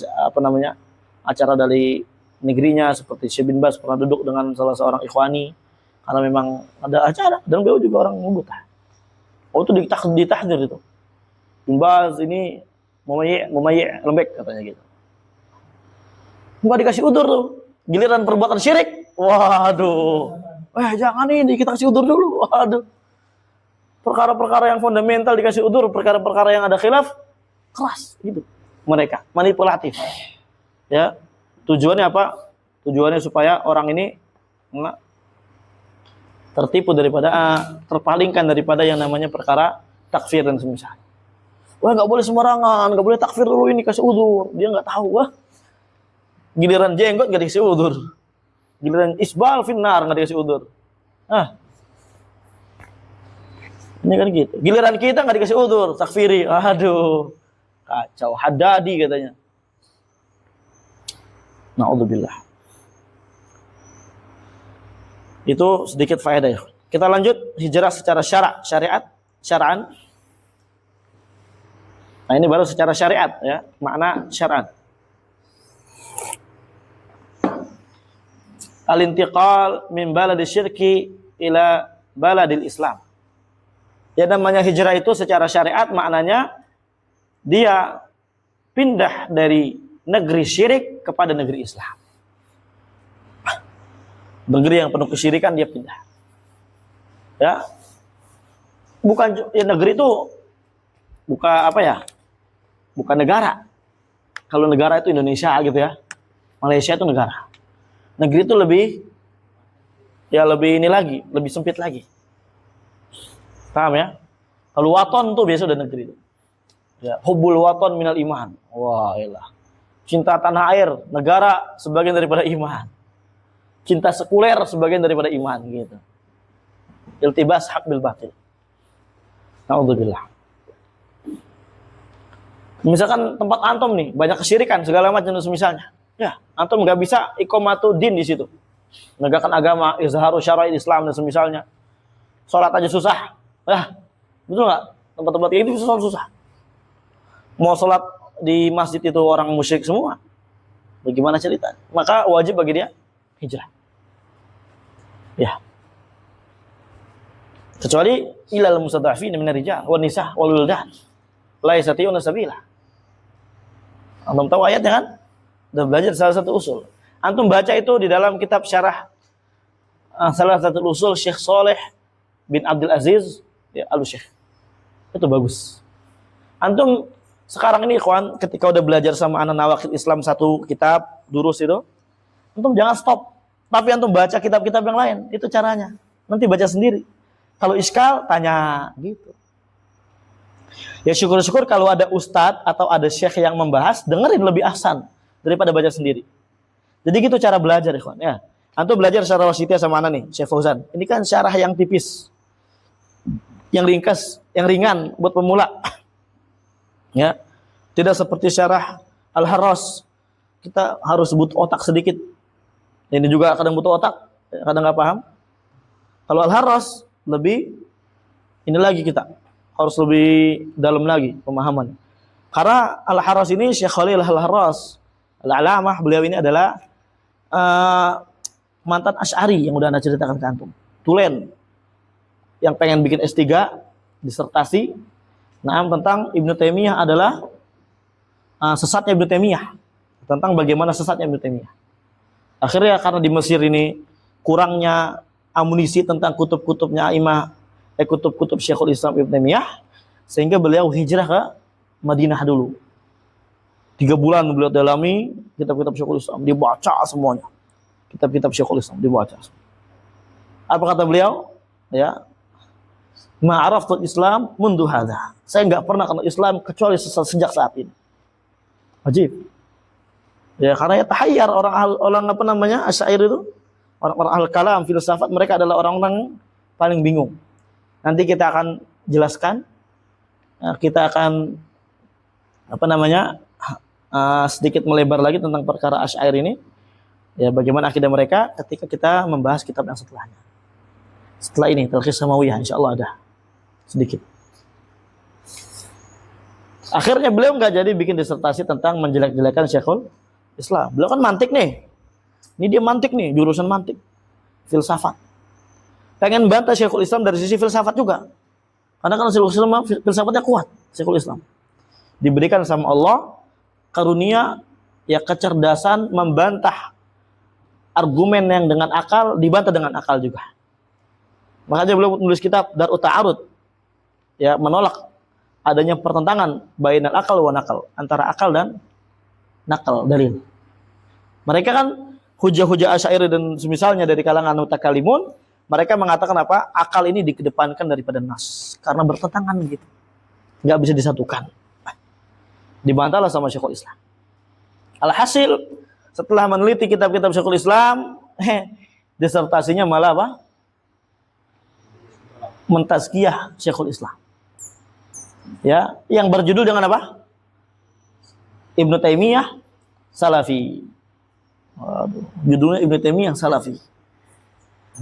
acara dari negerinya, seperti Syekh bin Baz pernah duduk dengan salah seorang ikhwani karena memang ada acara dan beliau juga orang nyebut. Oh itu ditahdir itu. Bin Baz ini mumayyi' lembek katanya gitu. Enggak dikasih udzur tuh. Giliran perbuatan syirik. Waduh. Jangan ini kita kasih udzur dulu. Waduh. Perkara-perkara yang fundamental dikasih udzur, perkara-perkara yang ada khilaf keras gitu. Mereka manipulatif. Ya. Tujuannya apa? Tujuannya supaya orang ini tertipu daripada terpalingkan daripada yang namanya perkara takfir dan semisal. Wah, enggak boleh sembarangan, enggak boleh takfir dulu ini kasih udzur. Dia enggak tahu, wah. Giliran jenggot enggak dikasih udzur. Giliran isbal finnar enggak dikasih udzur. Ini kan gitu. Giliran kita enggak dikasih udzur, takfiri. Aduh. Kacau, Haddadi katanya. Na'udzubillah. Itu sedikit faedah. Kita lanjut hijrah secara syara'an. Nah, ini baru secara syariat ya, makna syar'an. Al-intiqal min baladi syirki ila baladil Islam. Ya, namanya hijrah itu secara syariat maknanya dia pindah dari negeri syirik kepada negeri Islam. Negeri yang penuh kesyirikan dia pindah. Ya. Bukan ya, negeri itu bukan negara. Kalau negara itu Indonesia gitu ya. Malaysia itu negara. Negeri itu lebih ini lagi, lebih sempit lagi. Paham ya? Kalau waton tuh biasa udah negeri itu. Ya, hubbul waton minal iman. Wah, iyalah. Cinta tanah air, negara sebagian daripada iman. Cinta sekuler sebagian daripada iman gitu. Iltibas hak bil batil. Na'udzubillah. Misalkan tempat antum nih banyak kesyirikan segala macam misalnya. Ya, antum nggak bisa iqamatu din di situ. Menegakkan agama, izharu syara'il Islam dan semisalnya. Salat aja susah. Betul nggak? Tempat-tempat kayak gitu susah. Mau salat di masjid itu orang musyrik semua. Bagaimana cerita? Maka wajib bagi dia hijrah. Ya. Kecuali ilal mustad'afin minar rijal wan nisa wal wildan la yastati'una sabila. Antum tahu ayatnya kan? Udah belajar salah satu usul. Antum baca itu di dalam kitab syarah salah satu usul Syekh Saleh bin Abdul Aziz ya, Al-Syekh. Itu bagus. Antum sekarang ini ikhwan ketika udah belajar sama anak Nawaqid Islam satu kitab durus itu, antum jangan stop. Tapi antum baca kitab-kitab yang lain, itu caranya. Nanti baca sendiri. Kalau iskal tanya gitu. Ya syukur-syukur kalau ada ustadz atau ada syekh yang membahas, dengerin lebih ahsan daripada baca sendiri. Jadi gitu cara belajar ikhwan ya. Antum belajar secara wasitiyah sama anak nih, Syekh Fauzan. Ini kan syarah yang tipis. Yang ringkas, yang ringan buat pemula. Ya. Tidak seperti syarah Al-Harras. Kita harus butuh otak sedikit. Ini juga kadang butuh otak, kadang nggak paham. Kalau Al-Harras lebih ini lagi kita harus lebih dalam lagi pemahaman. Karena Al-Harras ini Syekh Khalil Al-Harras Al-Alamah, beliau ini adalah mantan Asy'ari yang udah Anda ceritakan ke antum. Tulen yang pengen bikin S3 disertasi tentang Ibnu Taimiyah adalah sesatnya Ibnu Taimiyah, tentang bagaimana sesatnya Ibnu Taimiyah. Akhirnya karena di Mesir ini kurangnya amunisi tentang kutub-kutubnya kutub-kutub Syekhul Islam Ibnu Taimiyah, sehingga beliau hijrah ke Madinah dulu. 3 bulan beliau dalami kitab-kitab Syekhul Islam, dibaca semuanya. Kitab-kitab Syekhul Islam dibaca. Apa kata beliau? Ya, ma'araftul Islam mundu hadza. Saya enggak pernah kenal Islam kecuali sejak saat ini. Wajib. Ya, karena ya tahayyar orang apa namanya? Asy'ari itu, orang-orang ahli kalam, filsafat, mereka adalah orang-orang paling bingung. Nanti kita akan jelaskan, kita akan apa namanya? Sedikit melebar lagi tentang perkara Asy'ari ini. Ya, bagaimana akidah mereka ketika kita membahas kitab yang setelahnya. Setelah ini Talqis Samawiyah insyaallah ada sedikit. Akhirnya beliau nggak jadi bikin disertasi tentang menjelek-jelekan Syekhul Islam. Beliau kan mantik nih. Ini dia mantik nih, jurusan mantik. Filsafat. Pengen bantah Syekhul Islam dari sisi filsafat juga. Karena kan Syekhul Islam filsafatnya kuat, Syekhul Islam. Diberikan sama Allah karunia ya kecerdasan membantah argumen yang dengan akal, dibantah dengan akal juga. Makanya beliau menulis kitab Dar'ut Ta'arud. Ya, menolak adanya pertentangan bainal akal wa nakal, antara akal dan nakal dalil. Mereka kan hujah-hujah Asy'ari dan semisalnya dari kalangan mutakalimun, mereka mengatakan apa? Akal ini dikedepankan daripada nas karena bertentangan gitu. Enggak bisa disatukan. Dibantahlah sama Syekhul Islam. Alhasil setelah meneliti kitab-kitab Syekhul Islam, disertasinya malah apa? Mentazkiyah Syekhul Islam. Ya, yang berjudul dengan apa? Ibnu Taimiyah Salafi. Waduh, judulnya Ibnu Taimiyah Salafi.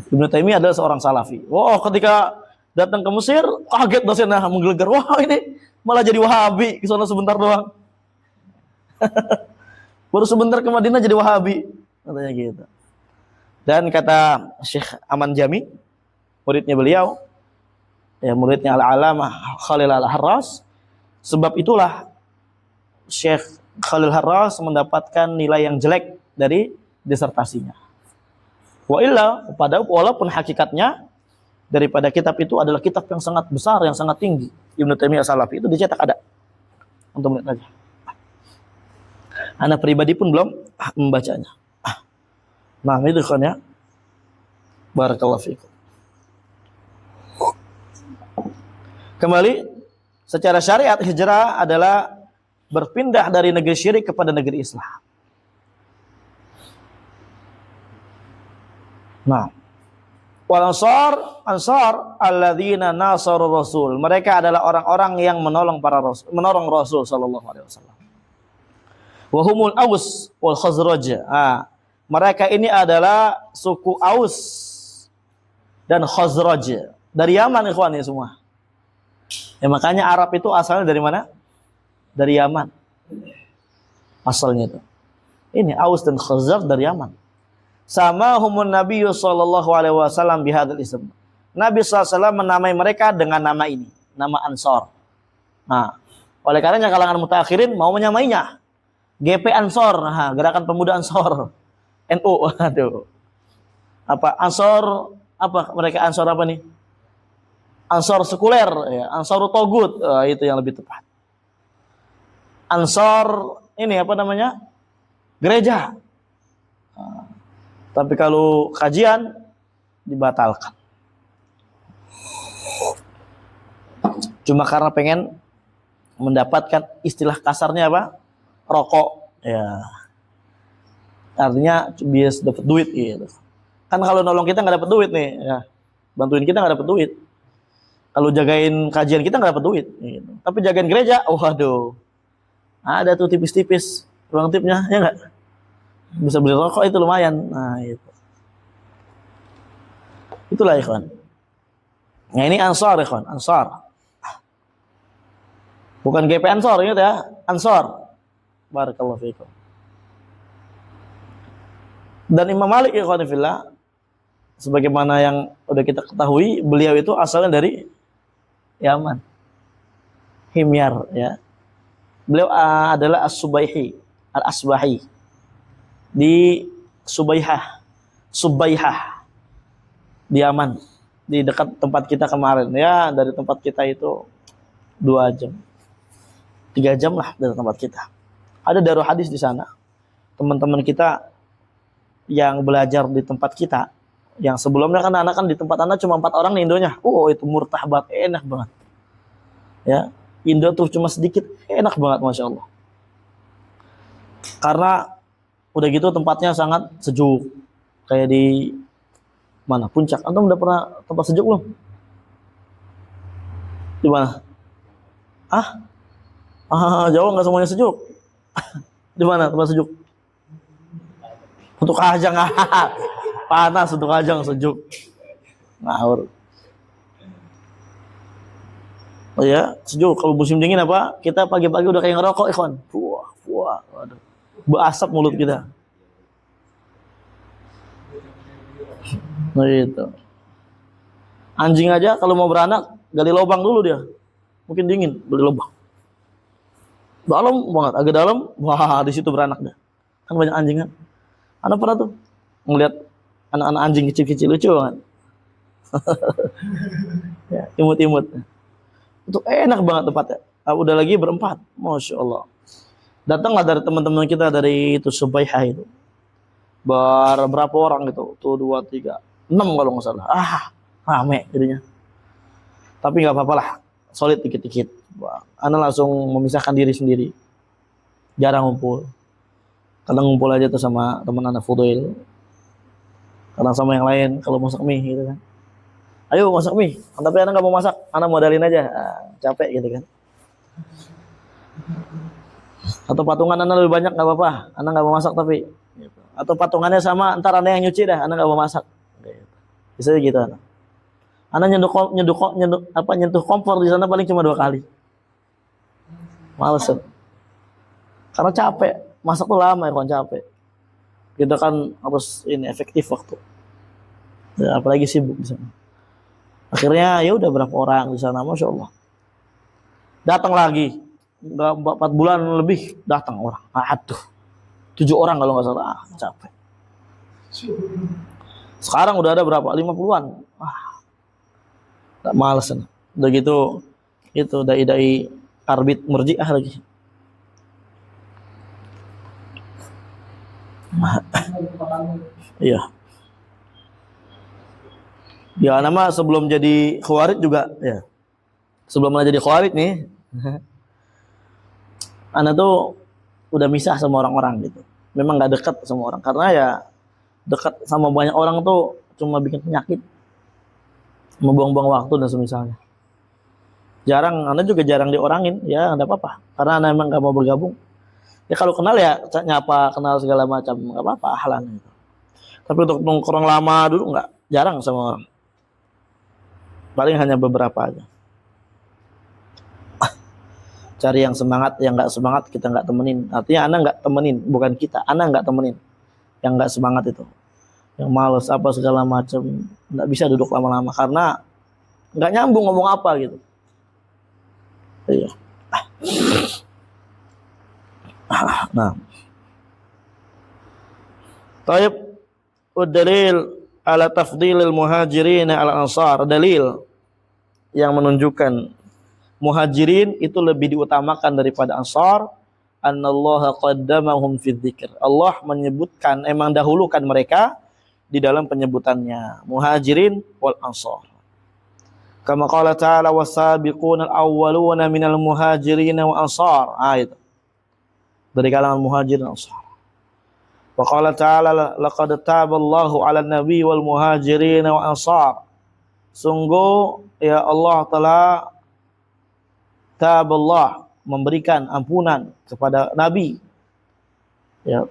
Ibnu Taimiyah adalah seorang salafi. Wah, ketika datang ke Mesir, kaget dosennya menggelegar. Wah, ini malah jadi Wahabi, ke sana sebentar doang. Baru sebentar ke Madinah jadi Wahabi, katanya gitu. Dan kata Syekh Aman Jami, muridnya beliau, ya muridnya Al-Alamah Khalil Al-Harras, sebab itulah Syekh Khalil Harras mendapatkan nilai yang jelek dari disertasinya. Wa illa, walaupun hakikatnya daripada kitab itu adalah kitab yang sangat besar, yang sangat tinggi. Ibnu Taimiyah Salafi itu dicetak ada. Untuk melihat aja. Anak pribadi pun belum membacanya. Nah, itu kan ya. Barakallahu fiikum. Kembali, secara syariat hijrah adalah berpindah dari negeri syirik kepada negeri Islam. Nah, wal ansar alladzina nasaru rasul. Mereka adalah orang-orang yang menolong Rasul sallallahu alaihi wasallam. Wa humul Aus wal Khazraj. Mereka ini adalah suku Aus dan Khazraj. Dari Yaman ikhwan ya semua. Ya, makanya Arab itu asalnya dari mana? Dari Yaman. Asalnya itu. Ini Aus dan Khazraj dari Yaman. Sama humun Nabi sallallahu alaihi wasallam bihadzal ism. Nabi SAW menamai mereka dengan nama ini, nama Ansor. Nah, oleh karenanya kalangan mutakhirin mau menyamainya. GP Ansor, Gerakan Pemuda Ansor. NU, aduh. Apa Ansor? Apa mereka Ansor apa nih? Ansor sekuler, ya, Ansor Togut, itu yang lebih tepat. Ansor ini apa namanya? Gereja. Tapi kalau kajian dibatalkan. Cuma karena pengen mendapatkan istilah kasarnya apa? Rokok, ya. Artinya bias dapat duit gitu. Kan kalau nolong kita nggak dapat duit nih, ya. Bantuin kita nggak dapat duit. Kalau jagain kajian kita nggak dapat duit, gitu. Tapi jagain gereja, waduh, ada tuh tipis-tipis ruang tipnya, ya nggak? Bisa beli rokok itu lumayan. Nah, itu. Itulah ikhwan. Nah, ini Ansar ikhwan, Ansar. Bukan GP Ansor, ingat ya, Ansar. Barakallahu fiikum. Dan Imam Malik ikhwan fillah, sebagaimana yang udah kita ketahui, beliau itu asalnya dari Yaman, Himyar, ya. Beliau adalah As-Subaihi, Al-Asbahi. Di Subaihah di Yaman, di dekat tempat kita kemarin. Ya, dari tempat kita itu 2 jam. 3 jam lah dari tempat kita. Ada darul hadis di sana. Teman-teman kita yang belajar di tempat kita, yang sebelumnya kan anak di tempat anak cuma 4 orang nih Indonya. Oh, itu murtah banget, enak banget. Ya, Indo tuh cuma sedikit, enak banget Masya Allah. Karena udah gitu tempatnya sangat sejuk. Kayak di mana? Puncak. Antum udah pernah tempat sejuk belum? Di mana? Jawa nggak semuanya sejuk. Di mana tempat sejuk? Untuk Kajang. Panas untuk Kajang, sejuk. Ngawur. Oh ya, sejuk. Kalau musim dingin apa? Kita pagi-pagi udah kayak ngerokok, ikhwan. Wah. Waduh. Berasap mulut kita. Nah itu. Anjing aja kalau mau beranak gali lubang dulu dia. Mungkin dingin, gali lubang. Dalam banget, agak dalam. Wah, di situ beranak dia. Kan banyak anjing kan. Anda pernah tuh ngeliat anak-anak anjing kecil-kecil lucu banget. Ya, imut-imut. Itu enak banget tempatnya. Udah lagi berempat. Masya Allah. Datanglah dari teman-teman kita dari itu Subaihah itu. Berapa orang gitu? Tuh 2, 3, 6 kalau nggak salah. Rame jadinya. Tapi nggak apa-apa lah. Solid dikit-dikit. Ana langsung memisahkan diri sendiri. Jarang ngumpul. Kadang ngumpul aja tuh sama teman anak Fudail. Kadang sama yang lain kalau masak mie gitu kan. Ayo masak mie. Tapi anak nggak mau masak. Anak modalin aja. Capek gitu kan. Atau patungan anak lebih banyak nggak apa-apa. Anak nggak mau masak tapi. Atau patungannya sama ntar anak yang nyuci dah. Anak nggak mau masak. Bisa gitu anak. Anak nyentuh kompor di sana paling cuma 2 kali. Males. Karena capek. Masak tuh lama ya, kan capek. Kita kan harus efektif waktu. Ya, apalagi sibuk di sana. Akhirnya ya udah berapa orang di sana, Masya Allah. Datang lagi. 4 bulan lebih datang orang. 7 orang kalau nggak salah. Capek. Sekarang udah ada berapa? 50-an. Tak males. Udah gitu itu dai-dai arbit murji'ah lagi. Iya. Ya nama sebelum jadi khawarij juga ya. Sebelum ana jadi khawarij nih. Ana tuh udah misah sama orang-orang gitu. Memang enggak dekat sama orang karena ya dekat sama banyak orang tuh cuma bikin penyakit. Membuang-buang waktu dan semisalnya. Ana juga jarang diorangin, ya enggak apa-apa. Karena ana emang enggak mau bergabung. Ya kalau kenal ya nyapa, kenal segala macam, enggak apa-apa, ahlan gitu. Tapi untuk nongkrong lama dulu enggak, jarang sama orang. Paling hanya beberapa aja. Cari yang semangat, yang enggak semangat kita enggak temenin. Artinya ana enggak temenin, bukan kita. Ana enggak temenin yang enggak semangat itu. Yang malas apa segala macam, enggak bisa duduk lama-lama karena enggak nyambung ngomong apa gitu. Iya. Nah. Taib dalil ala tafdilil muhajirin ala ansar, dalil yang menunjukkan muhajirin itu lebih diutamakan daripada ansar. Annallaha qaddamahum fi dzikr. Allah menyebutkan, emang dahulukan mereka di dalam penyebutannya, muhajirin wal ansar. Kama qala ta'ala wasabiquna al-awwaluna minal muhajirin wal ansar. Itu dari kalangan muhajirin dan ansar. Wa qala ta'ala laqad taballahu 'alan nabi wal muhajirin wal ansar. Sungguh ya Allah telah taballah, memberikan ampunan kepada nabi ya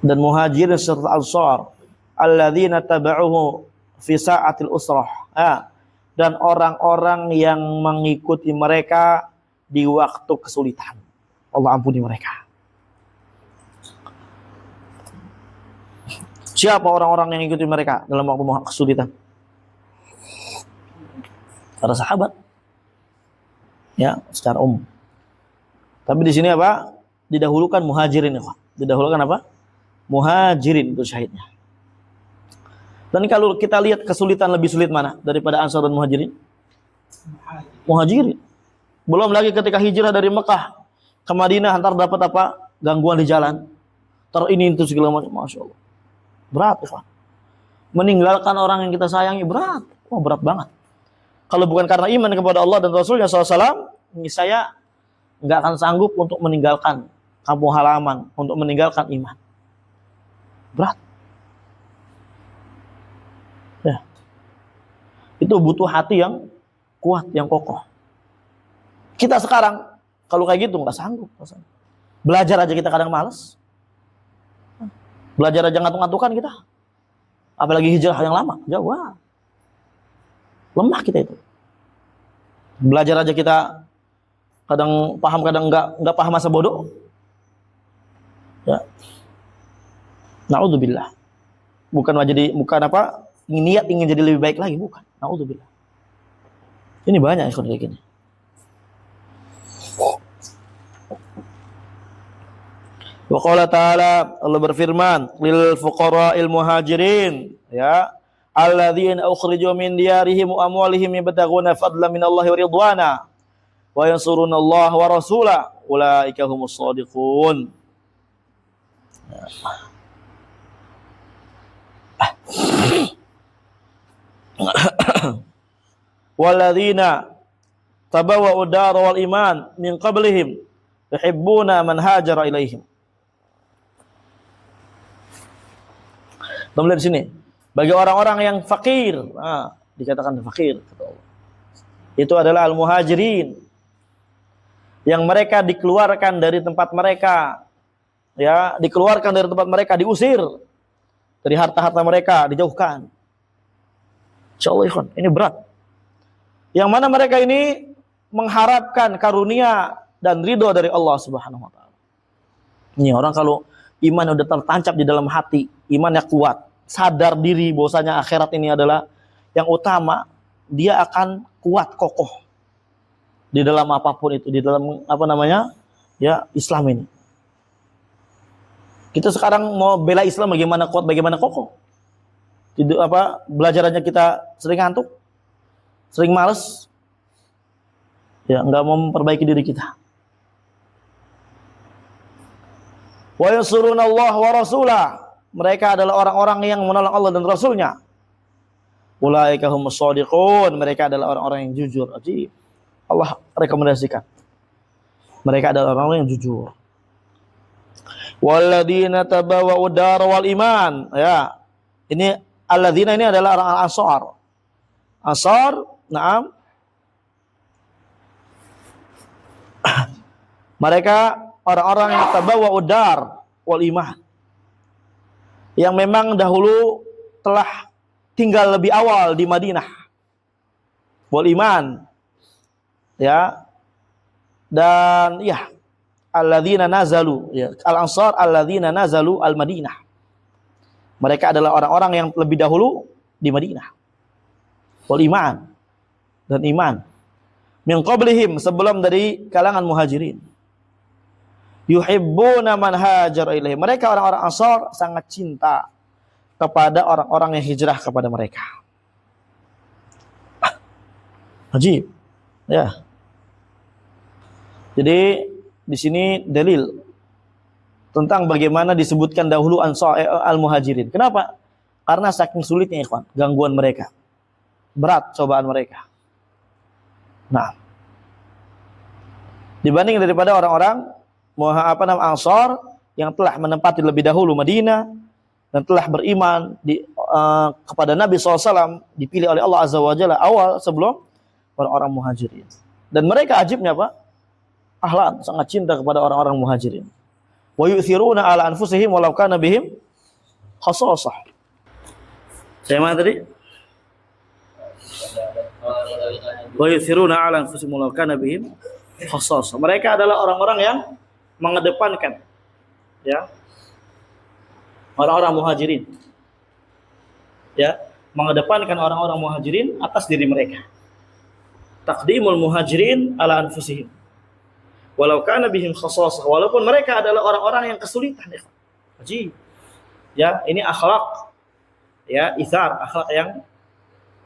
dan muhajirin serta ansar alladzina taba'uhu fi sa'atil usrah. Dan orang-orang yang mengikuti mereka di waktu kesulitan. Allah ampuni mereka. Siapa orang-orang yang mengikuti mereka dalam waktu kesulitan? Para sahabat. Ya, secara umum. Tapi di sini apa? Didahulukan muhajirin. Didahulukan apa? Muhajirin itu syahidnya. Dan kalau kita lihat kesulitan lebih sulit mana daripada Ansar dan Muhajirin? Muhajirin. Belum lagi ketika hijrah dari Mekah ke Madinah, antar dapat apa? Gangguan di jalan. Ini itu segala macam. Masya Allah. Berat, Ikhwan. Meninggalkan orang yang kita sayangi berat. Oh, berat banget. Kalau bukan karena iman kepada Allah dan Rasulnya SAW, saya nggak akan sanggup untuk meninggalkan kampung halaman, untuk meninggalkan iman. Berat. Ya. Itu butuh hati yang kuat, yang kokoh. Kita sekarang, kalau kayak gitu nggak sanggup. Belajar aja kita kadang malas. Belajar aja ngantuk-ngantukan kita. Apalagi hijrah yang lama, jauh. Wah. Lemah kita itu. Belajar aja kita kadang paham, kadang enggak paham, masa bodoh. Ya. Na'udzubillah. Bukan apa? Niat ingin jadi lebih baik lagi, bukan. Na'udzubillah. Ini banyak ikhwan kayak gini. Wa qala ta'ala, Allah berfirman, lil fuqara'il muhajirin, ya, alladzina ukhriju min diyarihim wa amwalihim yabtaghuna fadlan minallahi wa ridwana wa yansuruna Allah wa rasulahu ulaika humus shadiqun. Walladzina tabawwa'u ad-dara wal iman min qablihim yuhibbuna man hajara ilaihim. Lihat di sini. Bagi orang-orang yang fakir, dikatakan fakir, kata Allah. Itu adalah al-muhajirin, yang mereka dikeluarkan dari tempat mereka, ya, dikeluarkan dari tempat mereka, diusir dari harta-harta mereka, dijauhkan. Insyaallah ikhwan, ini berat. Yang mana mereka ini mengharapkan karunia dan ridho dari Allah Subhanahu wa taala. Ini orang kalau iman udah tertancap di dalam hati, imannya kuat, sadar diri bahwasanya akhirat ini adalah yang utama, dia akan kuat kokoh di dalam apapun itu, di dalam ya, Islam ini. Kita sekarang mau bela Islam bagaimana kuat, bagaimana kokoh. Belajarannya kita sering ngantuk, sering malas, ya, nggak mau memperbaiki diri kita. Wa yansuruna Allah wa rasulah. Mereka adalah orang-orang yang menolong Allah dan Rasulnya. Ulaika humus shadiqun. Mereka adalah orang-orang yang jujur. Ajib. Allah rekomendasikan. Mereka adalah orang-orang yang jujur. Walladzina tabawwa'u ad-dara wal iman. Ya. Ini alladzina ini adalah orang Ansar. Ansar, na'am. Mereka orang-orang yang tabawwa'u ad-dar wal iman, yang memang dahulu telah tinggal lebih awal di Madinah. Wal iman, ya, dan ya, alladzina nazalu, ya, al-ansar alladzina nazalu al-Madinah. Mereka adalah orang-orang yang lebih dahulu di Madinah. Wal iman, dan iman. Min qablihim, sebelum dari kalangan muhajirin. Yuhibbuna man hajara ilaihim. Mereka orang-orang Ansar sangat cinta kepada orang-orang yang hijrah kepada mereka. Ajib. Ya. Jadi di sini dalil tentang bagaimana disebutkan dahulu Ansar al-Muhajirin. Kenapa? Karena saking sulitnya, ikhwan, gangguan mereka. Berat cobaan mereka. Nah, dibanding daripada orang-orang Ansar yang telah menempati lebih dahulu Madinah dan telah beriman kepada Nabi SAW, dipilih oleh Allah Azza wa Jalla awal sebelum orang-orang muhajirin. Dan mereka ajibnya apa? Ahlan, sangat cinta kepada orang-orang muhajirin. Wa yu'thiruna ala anfusihim walau kana bihim khassasah. Saya mana tadi? Wa yu'thiruna ala anfusihim walau kana bihim khassasah. Mereka adalah orang-orang yang mengedepankan, ya, orang-orang muhajirin, ya, mengedepankan orang-orang muhajirin atas diri mereka. Taqdimul muhajirin ala anfusihim walau kana bihim khassasah, walaupun mereka adalah orang-orang yang kesulitan, ya. Haji, Ya, ini akhlak, ya, itsar, akhlak yang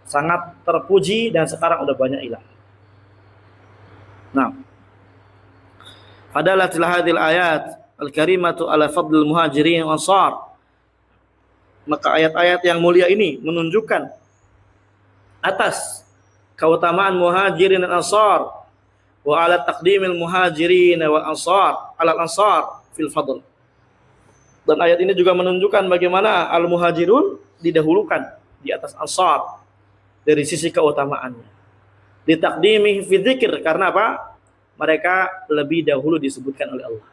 sangat terpuji dan sekarang udah banyak hilang. Nah, adalah hadil ayat al-karimatu ala fadlil muhajirin wal ansar. Maka ayat-ayat yang mulia ini menunjukkan atas keutamaan muhajirin dan ansar, wa ala taqdimil muhajirin wa ansar ala ansar fil fadl. Dan ayat ini juga menunjukkan bagaimana al-muhajirun didahulukan di atas ansar dari sisi keutamaannya. Ditaqdimi fi dzikr, karena apa? Mereka lebih dahulu disebutkan oleh Allah.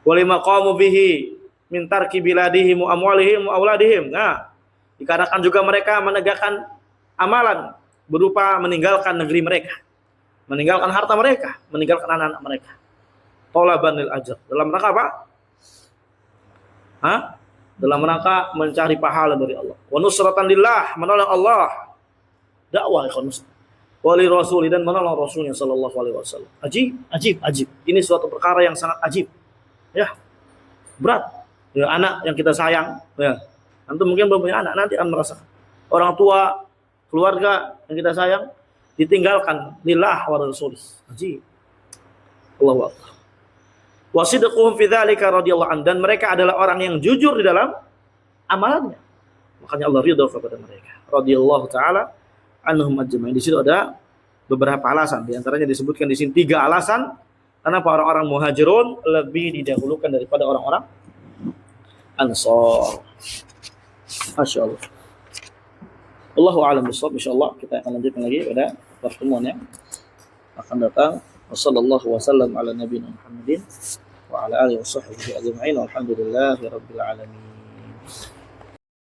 Walima qamu bihi min tarki biladihim wa amwalihim wa auladihim. Nah, dikarenakan juga mereka menegakkan amalan berupa meninggalkan negeri mereka, meninggalkan harta mereka, meninggalkan anak-anak mereka. Talaban lil ajr. Dalam rangka apa? Dalam rangka mencari pahala dari Allah. Wa nusratan lillah, menolong Allah. Dakwah ikhwan muslim. Wali Rasul, dan menolong Rasulnya sallallahu alaihi wasallam. Ajib. Ini suatu perkara yang sangat ajib. Ya, berat. Ya, anak yang kita sayang, ya. Antum mungkin belum punya anak, nanti akan merasakan. Orang tua, keluarga yang kita sayang ditinggalkan lillah wa rasul. Ajib. Allahu akbar. Wa sidquhum fi dzalika radhiyallahu an, dan mereka adalah orang yang jujur di dalam amalannya. Makanya Allah ridha kepada mereka. Radhiyallahu taala anhum ajma'in. Di situ ada beberapa alasan. Di antaranya disebutkan di sini 3 alasan kenapa orang-orang muhajirun lebih didahulukan daripada orang-orang ansar. Masyaallah. Allahu a'lam bishawab. Insyaallah kita akan lanjutkan lagi pada pertemuan yang akan datang. Wassallallahu wasallam ala nabiyina Muhammadin wa ala alihi washabbihi ajma'in. Walhamdulillahirabbil alamin.